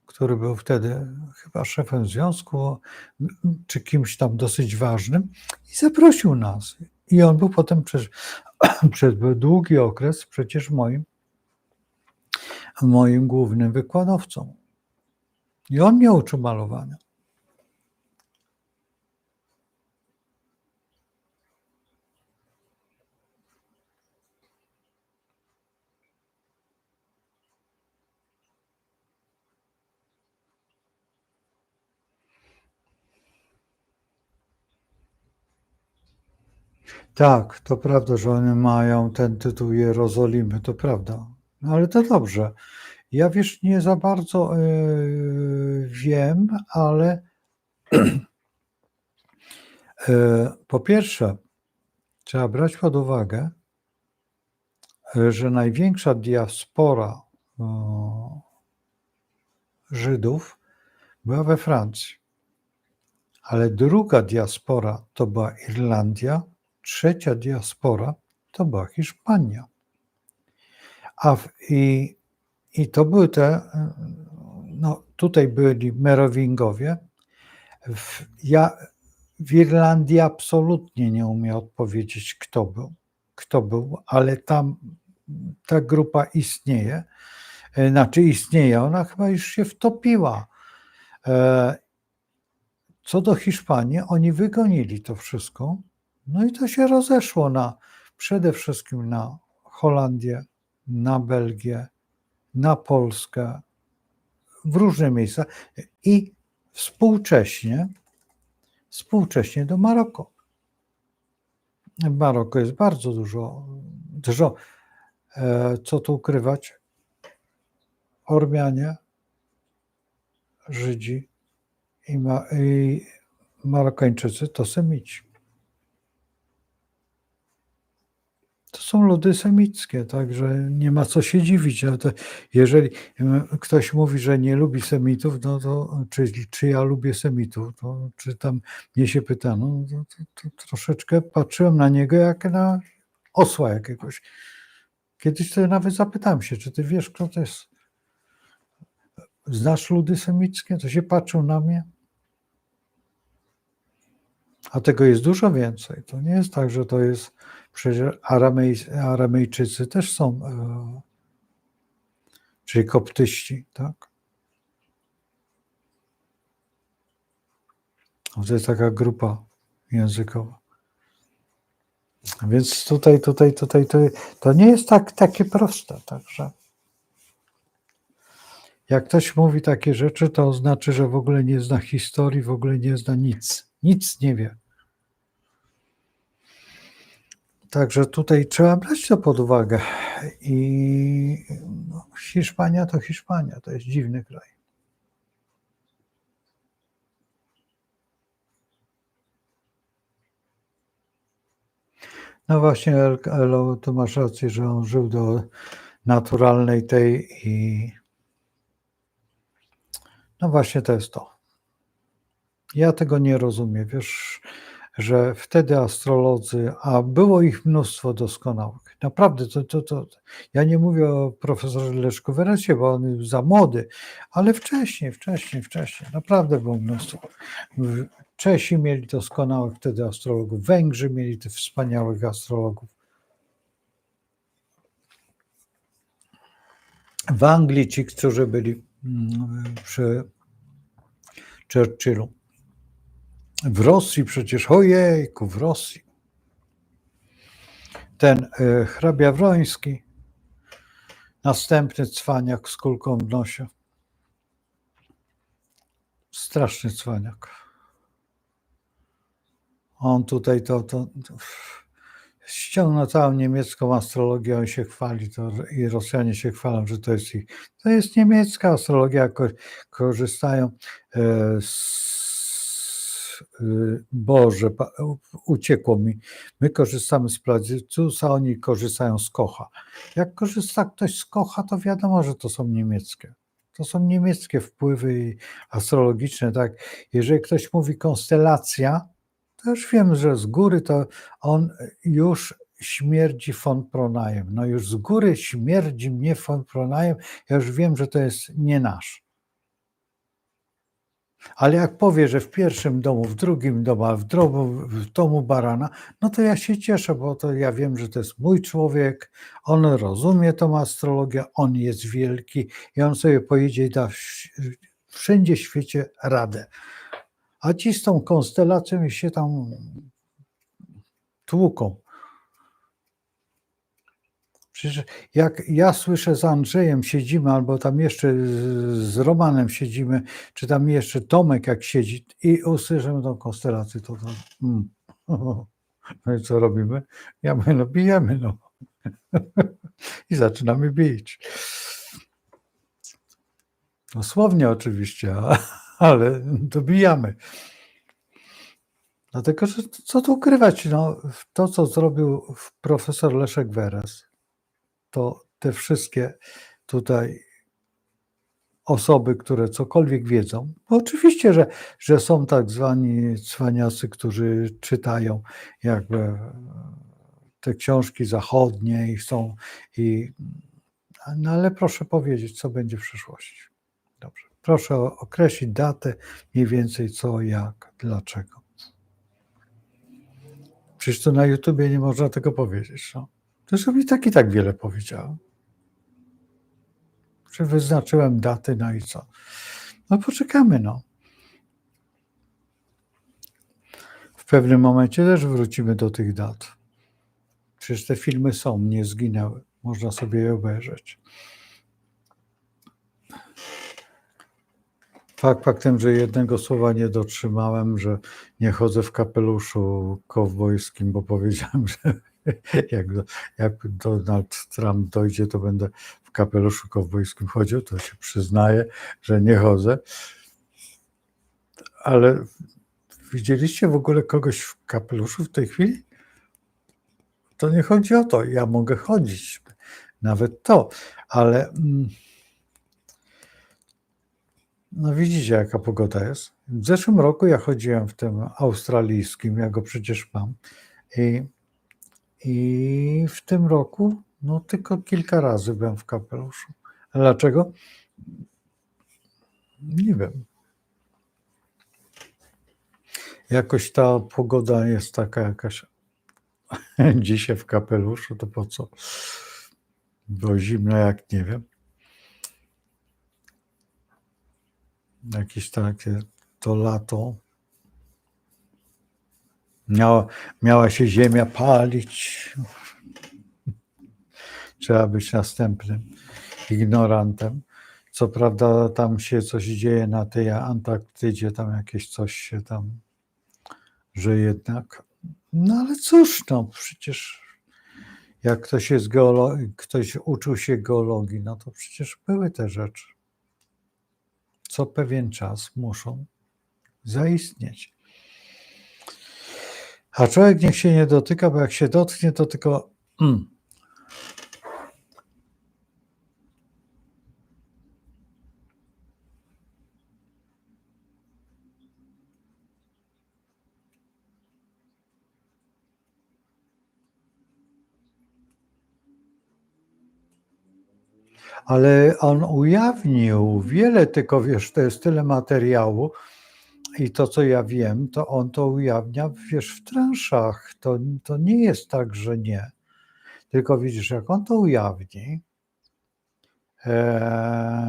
który był wtedy chyba szefem związku, czy kimś tam dosyć ważnym, i zaprosił nas. I on był potem przez długi okres przecież moim głównym wykładowcą. I on mnie uczył malowania. Tak, to prawda, że one mają ten tytuł Jerozolimy, to prawda. No ale to dobrze. Ja wiesz, nie za bardzo wiem, ale po pierwsze, trzeba brać pod uwagę, że największa diaspora Żydów była we Francji, ale druga diaspora to była Irlandia, trzecia diaspora to była Hiszpania. I to były no tutaj byli Merowingowie. W Irlandii absolutnie nie umiem odpowiedzieć, kto był, ale tam ta grupa istnieje. Znaczy istnieje, ona chyba już się wtopiła. Co do Hiszpanii, oni wygonili to wszystko, no i to się rozeszło przede wszystkim na Holandię, na Belgię, na Polskę, w różne miejsca i współcześnie do Maroka. W Maroku jest bardzo dużo, co tu ukrywać, Ormianie, Żydzi i Marokańczycy to Semici. To są ludy semickie, także nie ma co się dziwić. No to jeżeli ktoś mówi, że nie lubi Semitów, no to czy ja lubię Semitów, to czy tam mnie się pyta, no to troszeczkę patrzyłem na niego jak na osła jakiegoś. Kiedyś to nawet zapytałem się, czy ty wiesz, kto to jest? Znasz ludy semickie? To się patrzył na mnie. A tego jest dużo więcej. To nie jest tak, że to jest, przecież Aramejczycy też są, czyli koptyści, tak? To jest taka grupa językowa. Więc tutaj to nie jest takie proste, także. Jak ktoś mówi takie rzeczy, to znaczy, że w ogóle nie zna historii, w ogóle nie zna nic. Nic nie wie. Także tutaj trzeba brać to pod uwagę. I Hiszpania, to jest dziwny kraj. No właśnie, Elo, tu masz rację, że on żył do naturalnej tej i no właśnie to jest to. Ja tego nie rozumiem, wiesz, że wtedy astrolodzy, a było ich mnóstwo doskonałych. Naprawdę, ja nie mówię o profesorze Leszku Weresie, bo on jest za młody, ale wcześniej, naprawdę było mnóstwo. Czesi mieli doskonałych wtedy astrologów, Węgrzy mieli tych wspaniałych astrologów. W Anglii ci, którzy byli przy Churchillu. W Rosji przecież, ojejku, w Rosji. Ten hrabia Wroński, następny cwaniak z kulką w nosie. Straszny cwaniak. On tutaj to ściągnął całą niemiecką astrologię, on się chwali, i Rosjanie się chwalą, że to jest ich. To jest niemiecka astrologia, korzystają Boże, uciekło mi. My korzystamy z Placytusa, oni korzystają z Kocha. Jak korzysta ktoś z Kocha, to wiadomo, że to są niemieckie. To są niemieckie wpływy astrologiczne, tak? Jeżeli ktoś mówi konstelacja, to już wiem, że z góry to on już śmierdzi von Pronajem. No już z góry śmierdzi mnie von Pronajem, ja już wiem, że to jest nie nasz. Ale jak powie, że w pierwszym domu, w drugim domu, a w domu barana, no to ja się cieszę, bo to ja wiem, że to jest mój człowiek, on rozumie tą astrologię, on jest wielki i on sobie pojedzie i da wszędzie w świecie radę. A ci z tą konstelacją się tam tłuką. Przecież jak ja słyszę z Andrzejem siedzimy, albo tam jeszcze z Romanem siedzimy, czy tam jeszcze Tomek jak siedzi i usłyszymy tą konstelację, no i co robimy? Ja mówię, no bijemy, no. I zaczynamy bić. Dosłownie oczywiście, ale dobijamy. Dlatego, że co tu ukrywać, no, to co zrobił profesor Leszek Weres, to te wszystkie tutaj osoby, które cokolwiek wiedzą, bo oczywiście, że są tak zwani cwaniacy, którzy czytają jakby te książki zachodnie i chcą, no ale proszę powiedzieć, co będzie w przyszłości. Dobrze. Proszę określić datę, mniej więcej co, jak, dlaczego. Przecież to na YouTubie nie można tego powiedzieć. No. Zresztą i tak wiele powiedziałem. Czy wyznaczyłem daty, no i co? No poczekamy, no. W pewnym momencie też wrócimy do tych dat. Przecież te filmy są, nie zginęły. Można sobie je obejrzeć. Faktem, że jednego słowa nie dotrzymałem, że nie chodzę w kapeluszu kowbojskim, bo powiedziałem, że jak Donald Trump dojdzie, to będę w kapeluszu kowbojskim chodził, to się przyznaję, że nie chodzę. Ale widzieliście w ogóle kogoś w kapeluszu w tej chwili? To nie chodzi o to, ja mogę chodzić, nawet to, ale no widzicie, jaka pogoda jest. W zeszłym roku ja chodziłem w tym australijskim, ja go przecież mam, i w tym roku no tylko kilka razy byłem w kapeluszu. A dlaczego? Nie wiem. Jakoś ta pogoda jest taka jakaś. Dzisiaj w kapeluszu, to po co? Było zimno jak nie wiem. Jakieś takie to lato. Miała się ziemia palić. Trzeba być następnym ignorantem. Co prawda tam się coś dzieje na tej Antarktydzie, tam jakieś coś się tam, że jednak. No ale cóż, no przecież jak ktoś jest ktoś uczył się geologii, no to przecież były te rzeczy. Co pewien czas muszą zaistnieć. A człowiek niech się nie dotyka, bo jak się dotknie, to tylko ale on ujawnił wiele, tylko wiesz, to jest tyle materiału i to, co ja wiem, to on to ujawnia, wiesz, w transzach. To nie jest tak, że nie. Tylko widzisz, jak on to ujawni,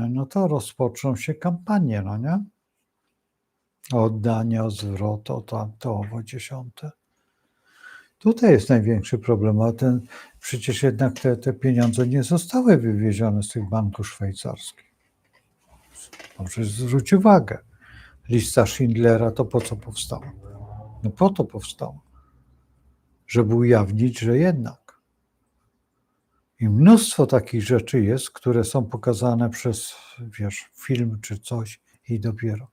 no to rozpoczną się kampanie, no nie? O oddanie, o zwrot, o tamto, owo dziesiąte. Tutaj jest największy problem, a przecież jednak te pieniądze nie zostały wywiezione z tych banków szwajcarskich. Proszę zwróć uwagę, lista Schindlera to po co powstała? No po to powstała, żeby ujawnić, że jednak. I mnóstwo takich rzeczy jest, które są pokazane przez, wiesz, film czy coś i dopiero,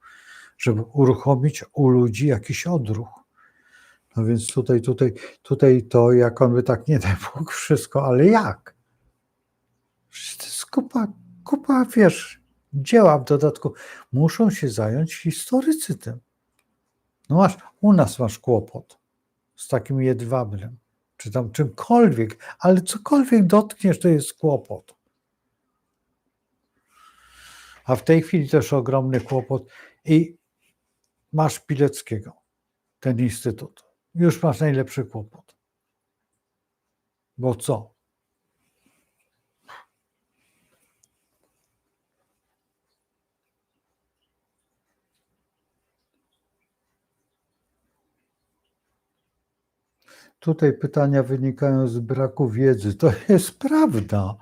żeby uruchomić u ludzi jakiś odruch. No więc tutaj to, jak on by tak nie daj Bóg wszystko, ale jak? To jest kupa, wiesz, dzieła w dodatku. Muszą się zająć historycy tym. No u nas masz kłopot z takim jedwabnym, czy tam czymkolwiek, ale cokolwiek dotkniesz, to jest kłopot. A w tej chwili też ogromny kłopot i masz Pileckiego, ten instytut. Już masz najlepszy kłopot. Bo co? Tutaj pytania wynikają z braku wiedzy. To jest prawda.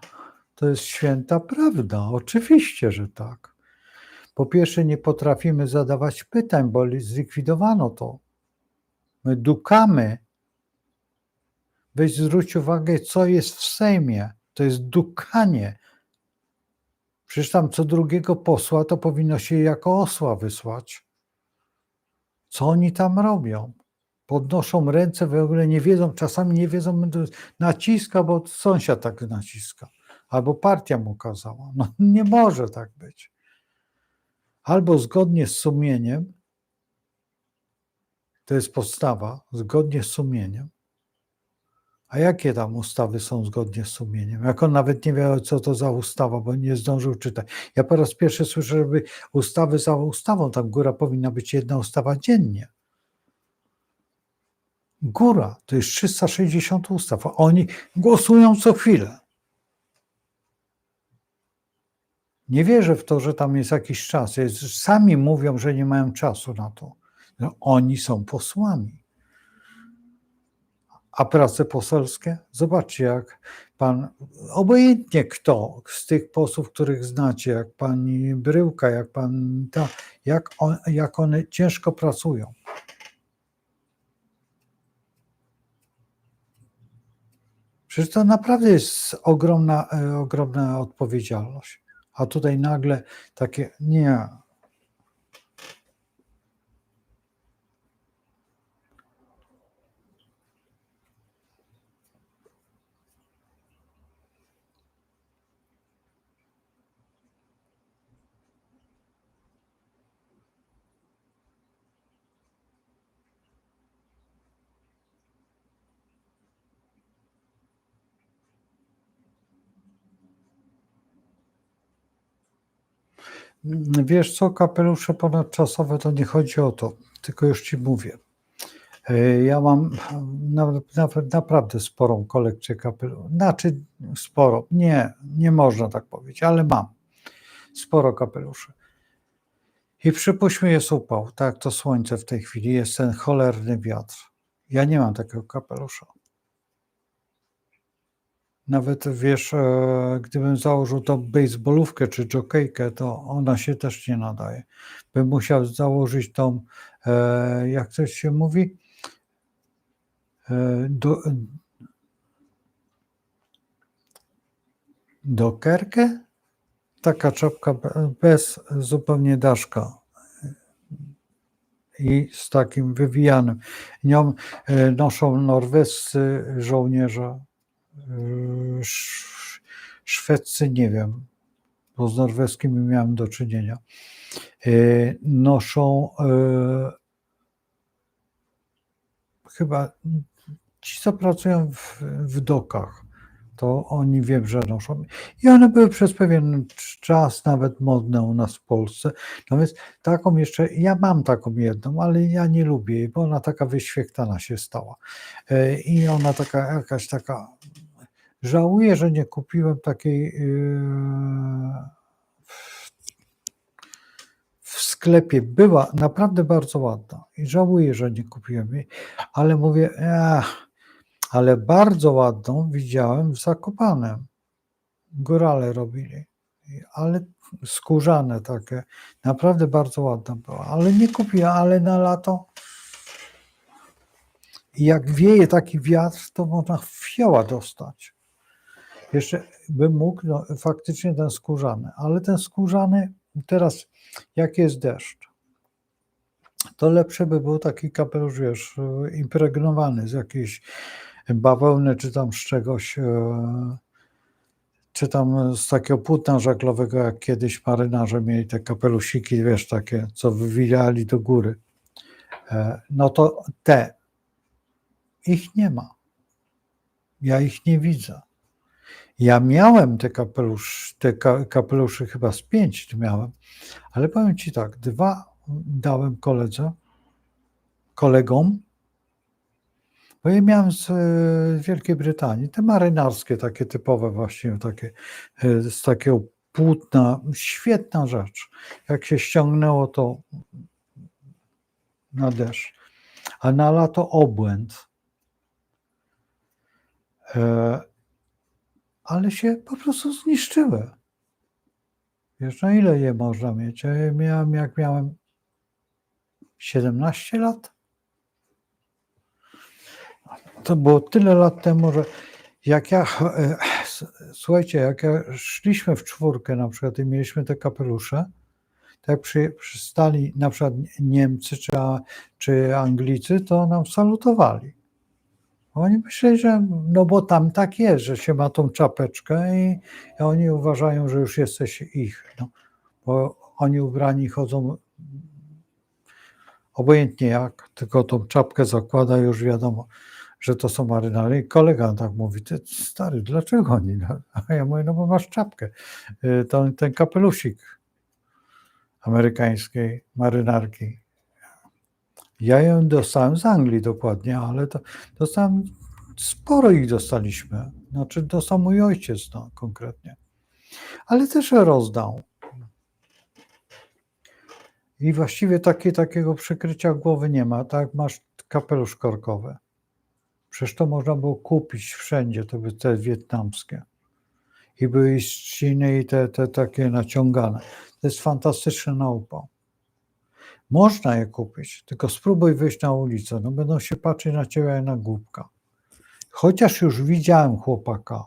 To jest święta prawda. Oczywiście, że tak. Po pierwsze, nie potrafimy zadawać pytań, bo zlikwidowano to. My dukamy. Weź zwróć uwagę, co jest w Sejmie. To jest dukanie. Przecież tam co drugiego posła to powinno się jako osła wysłać. Co oni tam robią? Podnoszą ręce, w ogóle nie wiedzą, czasami nie wiedzą, naciska, bo sąsiad tak naciska. Albo partia mu kazała. No nie może tak być. Albo zgodnie z sumieniem, to jest podstawa, zgodnie z sumieniem. A jakie tam ustawy są zgodnie z sumieniem? Jak on nawet nie wie, co to za ustawa, bo nie zdążył czytać. Ja po raz pierwszy słyszę, żeby ustawy za ustawą, tam góra powinna być jedna ustawa dziennie. Góra, to jest 360 ustaw, a oni głosują co chwilę. Nie wierzę w to, że tam jest jakiś czas. Sami mówią, że nie mają czasu na to. No, oni są posłami. A prace poselskie? Zobaczcie, jak pan, obojętnie kto z tych posłów, których znacie, jak pani Bryłka, jak pan ta, jak one ciężko pracują. Przecież to naprawdę jest ogromna odpowiedzialność. A tutaj nagle takie, nie. Wiesz co, kapelusze ponadczasowe to nie chodzi o to, tylko już ci mówię. Ja mam naprawdę sporą kolekcję kapeluszy. Znaczy sporo, nie można tak powiedzieć, ale mam sporo kapeluszy. I przypuśćmy, jest upał, tak, to słońce w tej chwili, jest ten cholerny wiatr. Ja nie mam takiego kapelusza. nawet wiesz, gdybym założył tą baseballówkę czy jokejkę, to ona się też nie nadaje. Bym musiał założyć tą, jak to się mówi, do, dokerkę? Taka czapka bez zupełnie daszka i z takim wywijanym. Nią noszą norwescy żołnierze, szwedzcy nie wiem, bo z norweskimi miałem do czynienia. Noszą chyba ci, co pracują w dokach, to oni wiem, że noszą. I one były przez pewien czas nawet modne u nas w Polsce. Natomiast taką jeszcze, ja mam taką jedną, ale ja nie lubię jej, bo ona taka wyświechtana się stała. I ona taka, jakaś taka, żałuję, że nie kupiłem takiej w sklepie. Była naprawdę bardzo ładna i żałuję, że nie kupiłem jej, ale mówię, ale bardzo ładną widziałem w Zakopanem. Górale robili, ale skórzane takie, naprawdę bardzo ładna była, ale nie kupiłem, ale na lato i jak wieje taki wiatr, to można fioła dostać. Jeszcze bym mógł, no, faktycznie ten skórzany, ale ten skórzany teraz, jak jest deszcz, to lepszy by był taki kapelusz, wiesz, impregnowany z jakiejś bawełny, czy tam z czegoś, czy tam z takiego płótna żaglowego, jak kiedyś marynarze mieli te kapelusiki, wiesz, takie, co wywijali do góry. No to ich nie ma. Ja ich nie widzę. Ja miałem te kapelusze chyba z 5 miałem, ale powiem ci tak, 2 dałem kolegom, bo ja miałem z Wielkiej Brytanii, te marynarskie, takie typowe właśnie, takie z takiego płótna, świetna rzecz. Jak się ściągnęło, to na deszcz, a na lato obłęd. Ale się po prostu zniszczyły. Wiesz, na ile je można mieć? Ja je miałem, jak miałem 17 lat. To było tyle lat temu, że jak słuchajcie, jak szliśmy w czwórkę na przykład i mieliśmy te kapelusze, to jak przystali na przykład Niemcy czy Anglicy, to nam salutowali. Oni myśleli, że no bo tam tak jest, że się ma tą czapeczkę i oni uważają, że już jesteś ich. No, bo oni ubrani chodzą obojętnie jak, tylko tą czapkę zakłada, już wiadomo, że to są marynarze. I kolega tak mówi, ty stary, dlaczego oni? A ja mówię, no bo masz czapkę, ten kapelusik amerykańskiej marynarki. Ja ją dostałem z Anglii dokładnie, ale to dostałem, sporo ich dostaliśmy. Znaczy dostał mój ojciec, no, konkretnie. Ale też rozdał. I właściwie takiego przykrycia głowy nie ma, tak? Masz kapelusz korkowy. Przecież to można było kupić wszędzie, to były te wietnamskie. I były z Chiny i te takie naciągane. To jest fantastyczny naupał. Można je kupić, tylko spróbuj wyjść na ulicę, no będą się patrzeć na ciebie jak na głupka. Chociaż już widziałem chłopaka,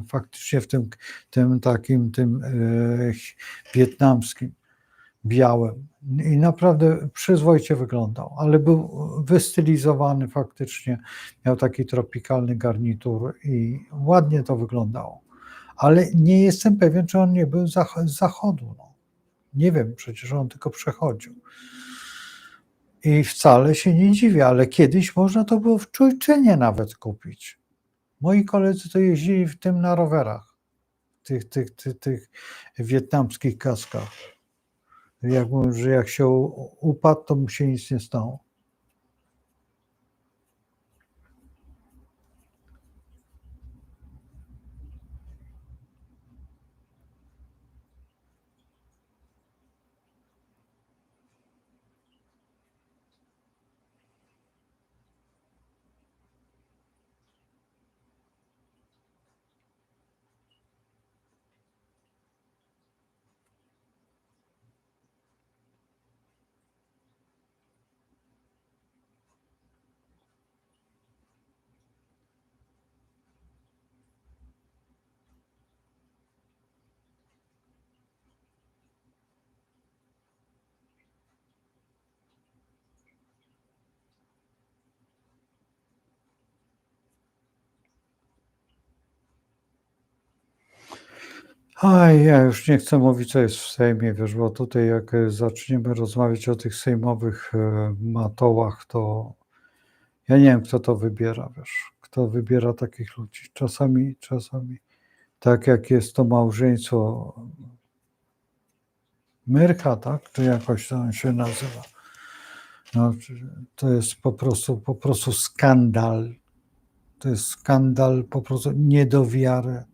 faktycznie w tym takim, wietnamskim, białym. I naprawdę przyzwoicie wyglądał, ale był wystylizowany faktycznie, miał taki tropikalny garnitur i ładnie to wyglądało. Ale nie jestem pewien, czy on nie był z zachodu. No. Nie wiem, przecież on tylko przechodził. I wcale się nie dziwię, ale kiedyś można to było w Czujczynie nawet kupić. Moi koledzy to jeździli w tym na rowerach, tych wietnamskich kaskach. Że jak się upadł, to mu się nic nie stało. Oj, ja już nie chcę mówić, co jest w Sejmie, wiesz, bo tutaj jak zaczniemy rozmawiać o tych sejmowych matołach, to ja nie wiem, kto to wybiera, wiesz, kto wybiera takich ludzi. Czasami, tak jak jest to małżeństwo Myrcha, tak, to jakoś to on się nazywa. No, to jest po prostu skandal. To jest skandal, po prostu nie do wiary.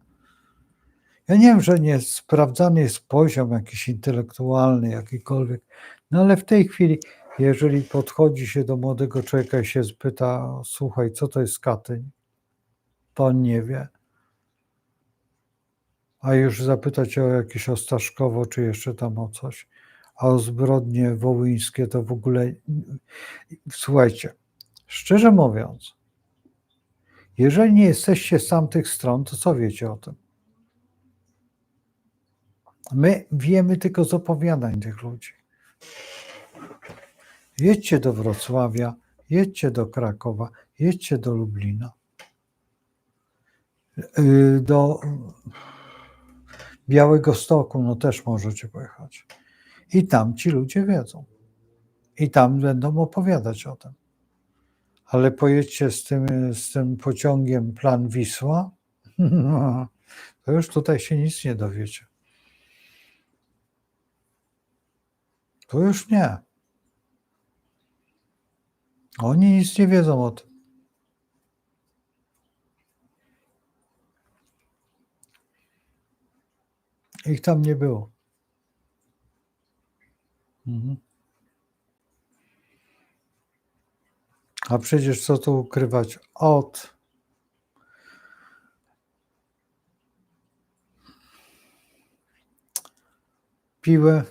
Ja nie wiem, że nie sprawdzany jest poziom jakiś intelektualny, jakikolwiek, no ale w tej chwili, jeżeli podchodzi się do młodego człowieka i się spyta, słuchaj, co to jest Katyń, to on nie wie. A już zapytać o jakieś Ostaszkowo, czy jeszcze tam o coś, a o zbrodnie wołyńskie to w ogóle... Słuchajcie, szczerze mówiąc, jeżeli nie jesteście z tamtych stron, to co wiecie o tym? My wiemy tylko z opowiadań tych ludzi. Jedźcie do Wrocławia, jedźcie do Krakowa, jedźcie do Lublina, do Białegostoku, no też możecie pojechać. I tam ci ludzie wiedzą. I tam będą opowiadać o tym. Ale pojedźcie z tym pociągiem Plan Wisła, to już tutaj się nic nie dowiecie. To już nie. Oni nic nie wiedzą o tym. Ich tam nie było. Mhm. A przecież co tu ukrywać? Od Piły,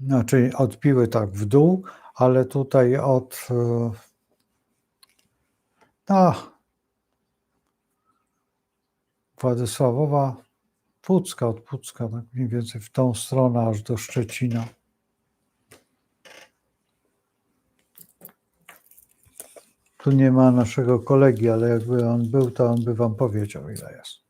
znaczy od Piły tak w dół, ale tutaj od Władysławowa, od Pucka, tak mniej więcej w tą stronę aż do Szczecina. Tu nie ma naszego kolegi, ale jakby on był, to on by wam powiedział, ile jest.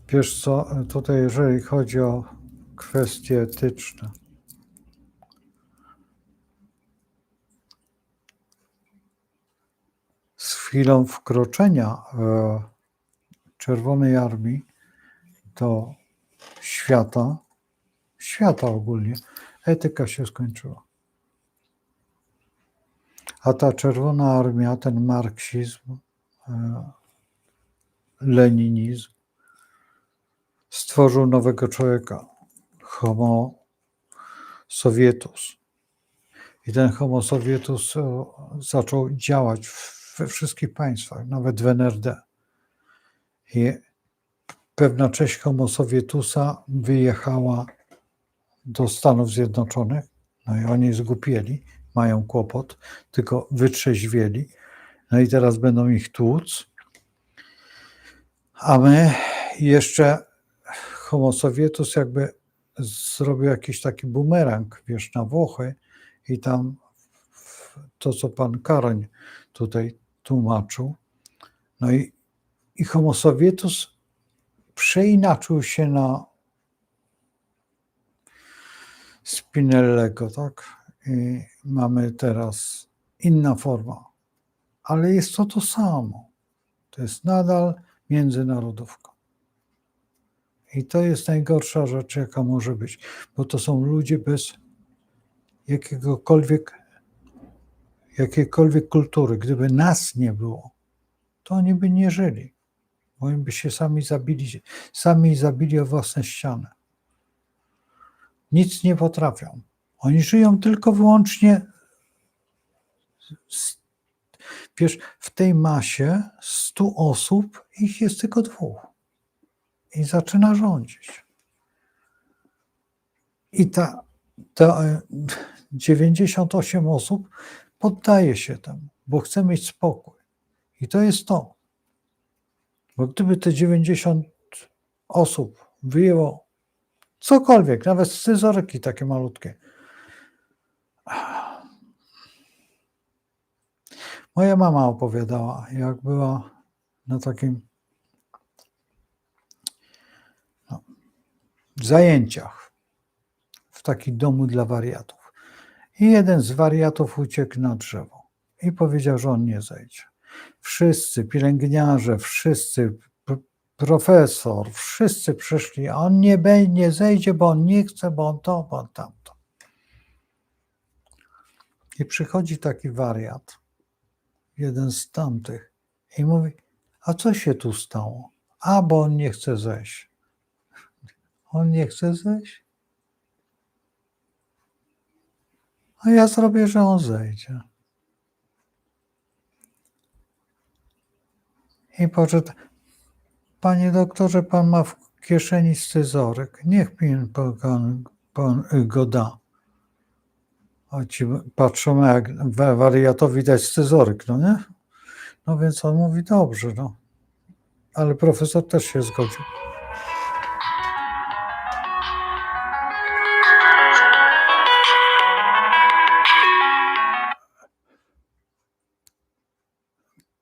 Wiesz co, tutaj jeżeli chodzi o kwestie etyczne, z chwilą wkroczenia Czerwonej Armii do świata ogólnie, etyka się skończyła. A ta Czerwona Armia, ten marksizm, leninizm, stworzył nowego człowieka, Homo Sovietus. I ten Homo Sovietus zaczął działać we wszystkich państwach, nawet w NRD. I pewna część Homo Sovietusa wyjechała do Stanów Zjednoczonych, no i oni zgłupieli, mają kłopot, tylko wytrzeźwieli, no i teraz będą ich tłuc, a my jeszcze Homo Sovietus jakby zrobił jakiś taki bumerang, wiesz, na Włochy i tam to, co pan Karoń tutaj tłumaczył, no i Homo Sovietus przeinaczył się na Spinellego, tak? I mamy teraz inna forma, ale jest to samo. To jest nadal międzynarodówka. I to jest najgorsza rzecz, jaka może być, bo to są ludzie bez jakiejkolwiek kultury. Gdyby nas nie było, to oni by nie żyli, bo oni by się sami zabili o własne ściany. Nic nie potrafią. Oni żyją tylko wyłącznie, wiesz, w tej masie 100 osób ich jest tylko 2. i zaczyna rządzić. I te 98 osób poddaje się temu, bo chce mieć spokój. I to jest to. Bo gdyby te 90 osób wyjęło cokolwiek, nawet scyzoryki takie malutkie. Moja mama opowiadała, jak była na takim zajęciach w takim domu dla wariatów. I jeden z wariatów uciekł na drzewo i powiedział, że on nie zejdzie. Wszyscy, pielęgniarze, wszyscy, profesor, wszyscy przyszli, a on nie zejdzie, bo on nie chce, bo on to, bo on tamto. I przychodzi taki wariat, jeden z tamtych, i mówi, a co się tu stało? A, bo on nie chce zejść. On nie chce zejść? A ja zrobię, że on zejdzie. I poszedł, panie doktorze, pan ma w kieszeni scyzoryk, niech mi pan go da. A ci patrzą, jak wariatowi dać scyzoryk, no nie? No więc on mówi, dobrze, no. Ale profesor też się zgodził.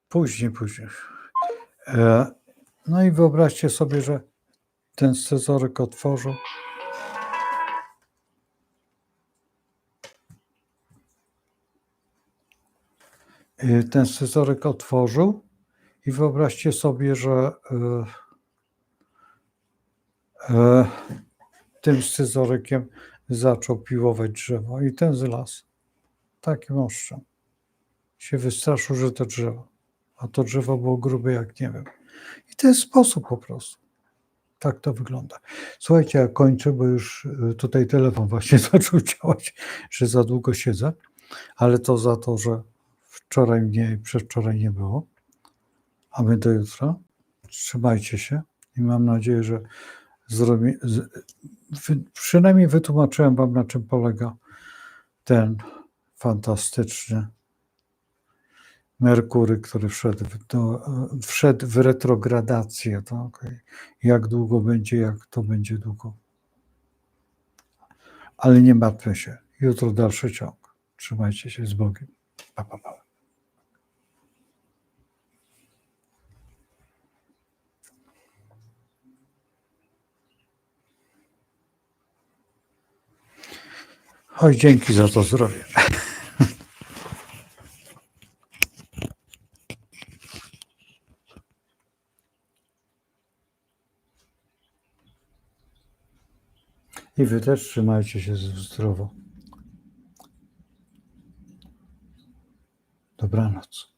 Później. No i wyobraźcie sobie, że ten scyzoryk otworzył. Ten scyzoryk otworzył i wyobraźcie sobie, że tym scyzorykiem zaczął piłować drzewo i ten zlazł. Takim ostrzem. Się wystraszył, że to drzewo. A to drzewo było grube jak nie wiem. I to jest sposób po prostu. Tak to wygląda. Słuchajcie, ja kończę, bo już tutaj telefon właśnie zaczął działać, że za długo siedzę, ale to za to, że wczoraj mnie i przedwczoraj nie było. A my do jutra. Trzymajcie się i mam nadzieję, że przynajmniej wytłumaczyłem wam, na czym polega ten fantastyczny Merkury, który wszedł w retrogradację. Tak? Jak długo będzie, jak to będzie długo. Ale nie martwmy się. Jutro dalszy ciąg. Trzymajcie się z Bogiem. Pa. Oj, dzięki za to zdrowie. I wy też trzymajcie się zdrowo. Dobranoc.